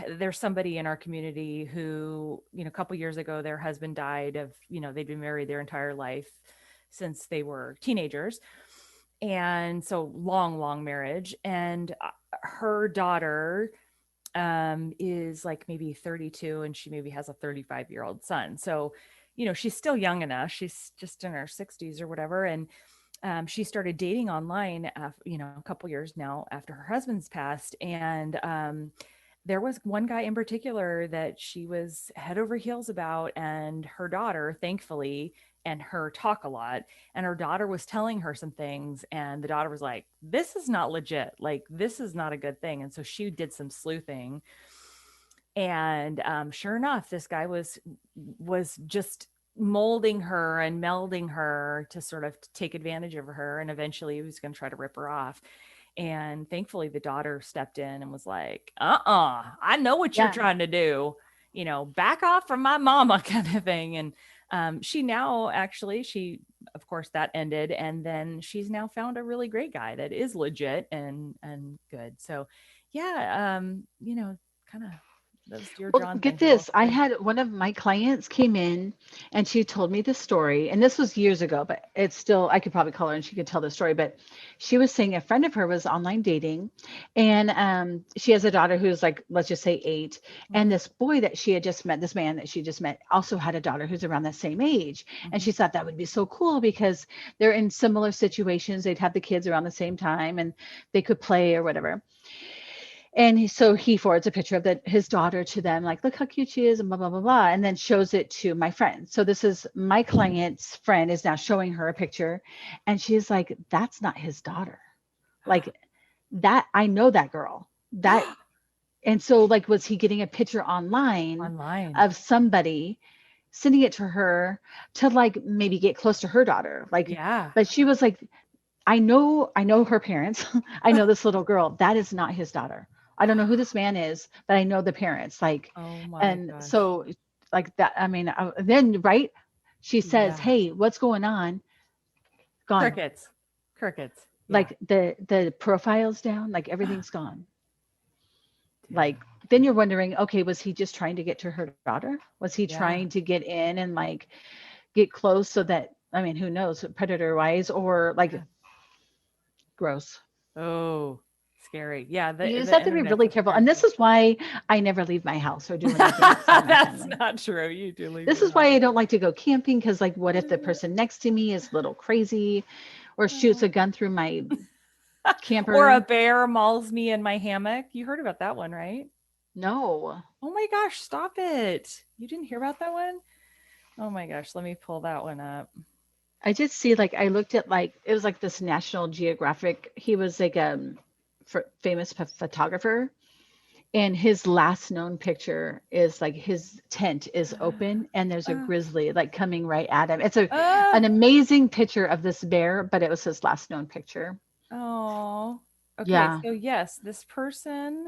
[SPEAKER 1] there's somebody in our community who, a couple years ago their husband died of, they'd been married their entire life since they were teenagers, and so long marriage, and her daughter is like maybe 32, and she maybe has a 35-year-old son. So she's still young enough, she's just in her 60s or whatever. And she started dating online after, a couple years now after her husband's passed. And there was one guy in particular that she was head over heels about, and her daughter, thankfully, and her talk a lot. And her daughter was telling her some things, and the daughter was like, this is not legit. Like, this is not a good thing. And so she did some sleuthing. And sure enough, this guy was just molding her and melding her to sort of take advantage of her. And eventually he was going to try to rip her off. And thankfully the daughter stepped in and was like, I know what you're
[SPEAKER 3] Yeah.
[SPEAKER 1] trying to do, back off from my mama, kind of thing. And she now actually, of course that ended. And then she's now found a really great guy that is legit and good. So yeah, kind of those Dear
[SPEAKER 3] Well,
[SPEAKER 1] John
[SPEAKER 3] get
[SPEAKER 1] things are always
[SPEAKER 3] this. I
[SPEAKER 1] good.
[SPEAKER 3] had one of my clients came in, and she told me the story. And this was years ago, but it's still, I could probably call her and she could tell the story. But she was saying a friend of her was online dating, and she has a daughter who's like, let's just say 8. And
[SPEAKER 1] Mhm,
[SPEAKER 3] this boy that she had just met, this man that she just met, also had a daughter who's around the same age. And
[SPEAKER 1] mhm.
[SPEAKER 3] she thought that would be so cool, because they're in similar situations. They'd have the kids around the same time, and they could play or whatever. And so he forwards a picture of his daughter to them, like, look how cute she is, and blah, blah, blah, blah, and then shows it to my friend. So this is my client's friend is now showing her a picture, and she's like, that's not his daughter. Like, that, I know that girl. That, and so like, was he getting a picture online
[SPEAKER 1] Online.
[SPEAKER 3] of somebody sending it to her to like maybe get close to her daughter? Like,
[SPEAKER 1] Yeah.
[SPEAKER 3] but she was like, I know her parents. I know this little girl. That is not his daughter. I don't know who this man is, but I know the parents. Like,
[SPEAKER 1] Oh my
[SPEAKER 3] and
[SPEAKER 1] gosh.
[SPEAKER 3] so like that. I mean, then right, she says,
[SPEAKER 1] Yeah.
[SPEAKER 3] "Hey, what's going on?" Gone.
[SPEAKER 1] Crickets. Crickets. Yeah.
[SPEAKER 3] Like the profile's down. Like everything's gone.
[SPEAKER 1] Dude.
[SPEAKER 3] Like then you're wondering, okay, was he just trying to get to her daughter? Was he
[SPEAKER 1] Yeah.
[SPEAKER 3] trying to get in and like get close so that I mean, who knows, predator wise or like
[SPEAKER 1] Yeah.
[SPEAKER 3] gross.
[SPEAKER 1] Oh, scary. Yeah,
[SPEAKER 3] You just
[SPEAKER 1] the
[SPEAKER 3] have to be
[SPEAKER 1] internet's
[SPEAKER 3] really
[SPEAKER 1] a
[SPEAKER 3] careful. And this
[SPEAKER 1] crazy.
[SPEAKER 3] is why I never leave my house or do anything outside my
[SPEAKER 1] That's
[SPEAKER 3] family.
[SPEAKER 1] not true. You do leave
[SPEAKER 3] This
[SPEAKER 1] your
[SPEAKER 3] is why
[SPEAKER 1] house.
[SPEAKER 3] I don't like to go camping because, like, what if the person next to me is a little crazy or shoots
[SPEAKER 1] Oh.
[SPEAKER 3] a gun through my
[SPEAKER 1] Or a
[SPEAKER 3] camper?
[SPEAKER 1] bear mauls me in my hammock. You heard about that one, right?
[SPEAKER 3] No.
[SPEAKER 1] Oh my gosh, stop it. You didn't hear about that one? Oh my gosh, let me pull that one up.
[SPEAKER 3] I just see, like, I looked at, like, it was like this National Geographic. He was like a famous photographer. And his last known picture is like his tent is open and there's a
[SPEAKER 1] Oh,
[SPEAKER 3] grizzly like coming right at him. It's an
[SPEAKER 1] oh,
[SPEAKER 3] amazing picture of this bear, but it was his last known picture.
[SPEAKER 1] oh. Okay,
[SPEAKER 3] Yeah.
[SPEAKER 1] so yes, this person,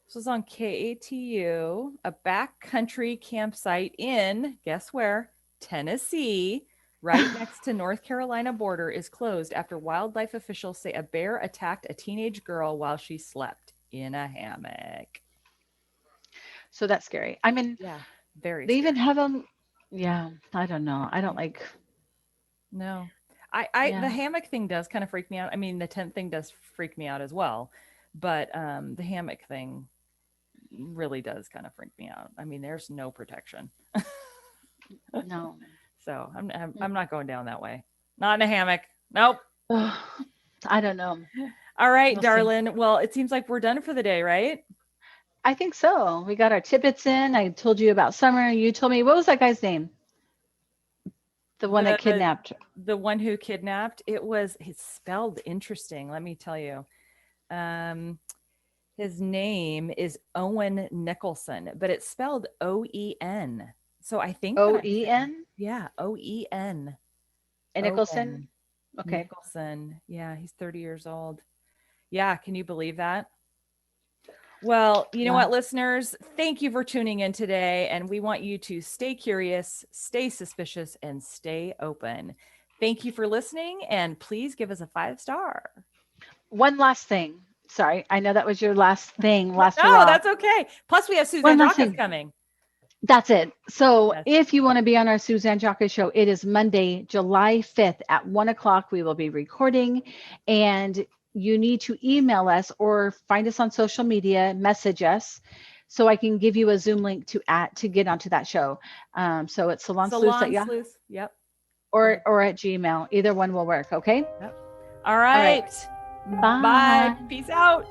[SPEAKER 1] this was on KATU, a backcountry campsite in, guess where? Tennessee, right next to North Carolina border, is closed after wildlife officials say a bear attacked a teenage girl while she slept in a hammock.
[SPEAKER 3] So that's scary. I mean,
[SPEAKER 1] Yeah, very
[SPEAKER 3] they even
[SPEAKER 1] scary.
[SPEAKER 3] have them. Yeah. I don't know. I don't
[SPEAKER 1] Yeah.
[SPEAKER 3] like,
[SPEAKER 1] No. The
[SPEAKER 3] yeah.
[SPEAKER 1] hammock thing does kind of freak me out. I mean, the tent thing does freak me out as well, but the hammock thing really does kind of freak me out. I mean, there's no protection.
[SPEAKER 3] No.
[SPEAKER 1] So I'm not going down that way. Not in a hammock. Nope.
[SPEAKER 3] Ugh, I don't know.
[SPEAKER 1] All right,
[SPEAKER 3] We'll see.
[SPEAKER 1] darling. Well, it seems like we're done for the day, right?
[SPEAKER 3] I think so. We got our tidbits in. I told you about Summer. You told me, what was that guy's name? The one that
[SPEAKER 1] The
[SPEAKER 3] kidnapped.
[SPEAKER 1] the one who kidnapped, it's spelled interesting, let me tell you. Um his name is Owen Nickolsen, but it's spelled Oen. So I think that I'm saying,
[SPEAKER 3] Oen
[SPEAKER 1] yeah, Oen.
[SPEAKER 3] and Nicholson.
[SPEAKER 1] Owen
[SPEAKER 3] Okay.
[SPEAKER 1] Nicholson. Yeah, he's 30 years old. Yeah, can you believe that? Well, you know
[SPEAKER 3] Wow.
[SPEAKER 1] what, listeners? Thank you for tuning in today. And we want you to stay curious, stay suspicious, and stay open. Thank you for listening. And please give us a 5 star.
[SPEAKER 3] One last thing. Sorry, I know that was your last thing, last
[SPEAKER 1] No,
[SPEAKER 3] hurrah.
[SPEAKER 1] that's okay. Plus, we have
[SPEAKER 3] One
[SPEAKER 1] Suzanne
[SPEAKER 3] last
[SPEAKER 1] Jacques
[SPEAKER 3] thing.
[SPEAKER 1] coming.
[SPEAKER 3] That's it. So
[SPEAKER 1] Yes.
[SPEAKER 3] if you want to be on our Suzanne Jocka show, it is Monday, July 5th at 1 o'clock. We will be recording and you need to email us or find us on social media, message us so I can give you a Zoom link to get onto that show. So it's Salon Sleuths at
[SPEAKER 1] Salon
[SPEAKER 3] Yahoo
[SPEAKER 1] Sleuths. Yep.
[SPEAKER 3] or at Gmail. Either one will work. Okay.
[SPEAKER 1] Yep. All
[SPEAKER 3] All right.
[SPEAKER 1] right. Bye.
[SPEAKER 3] Bye.
[SPEAKER 1] Peace out.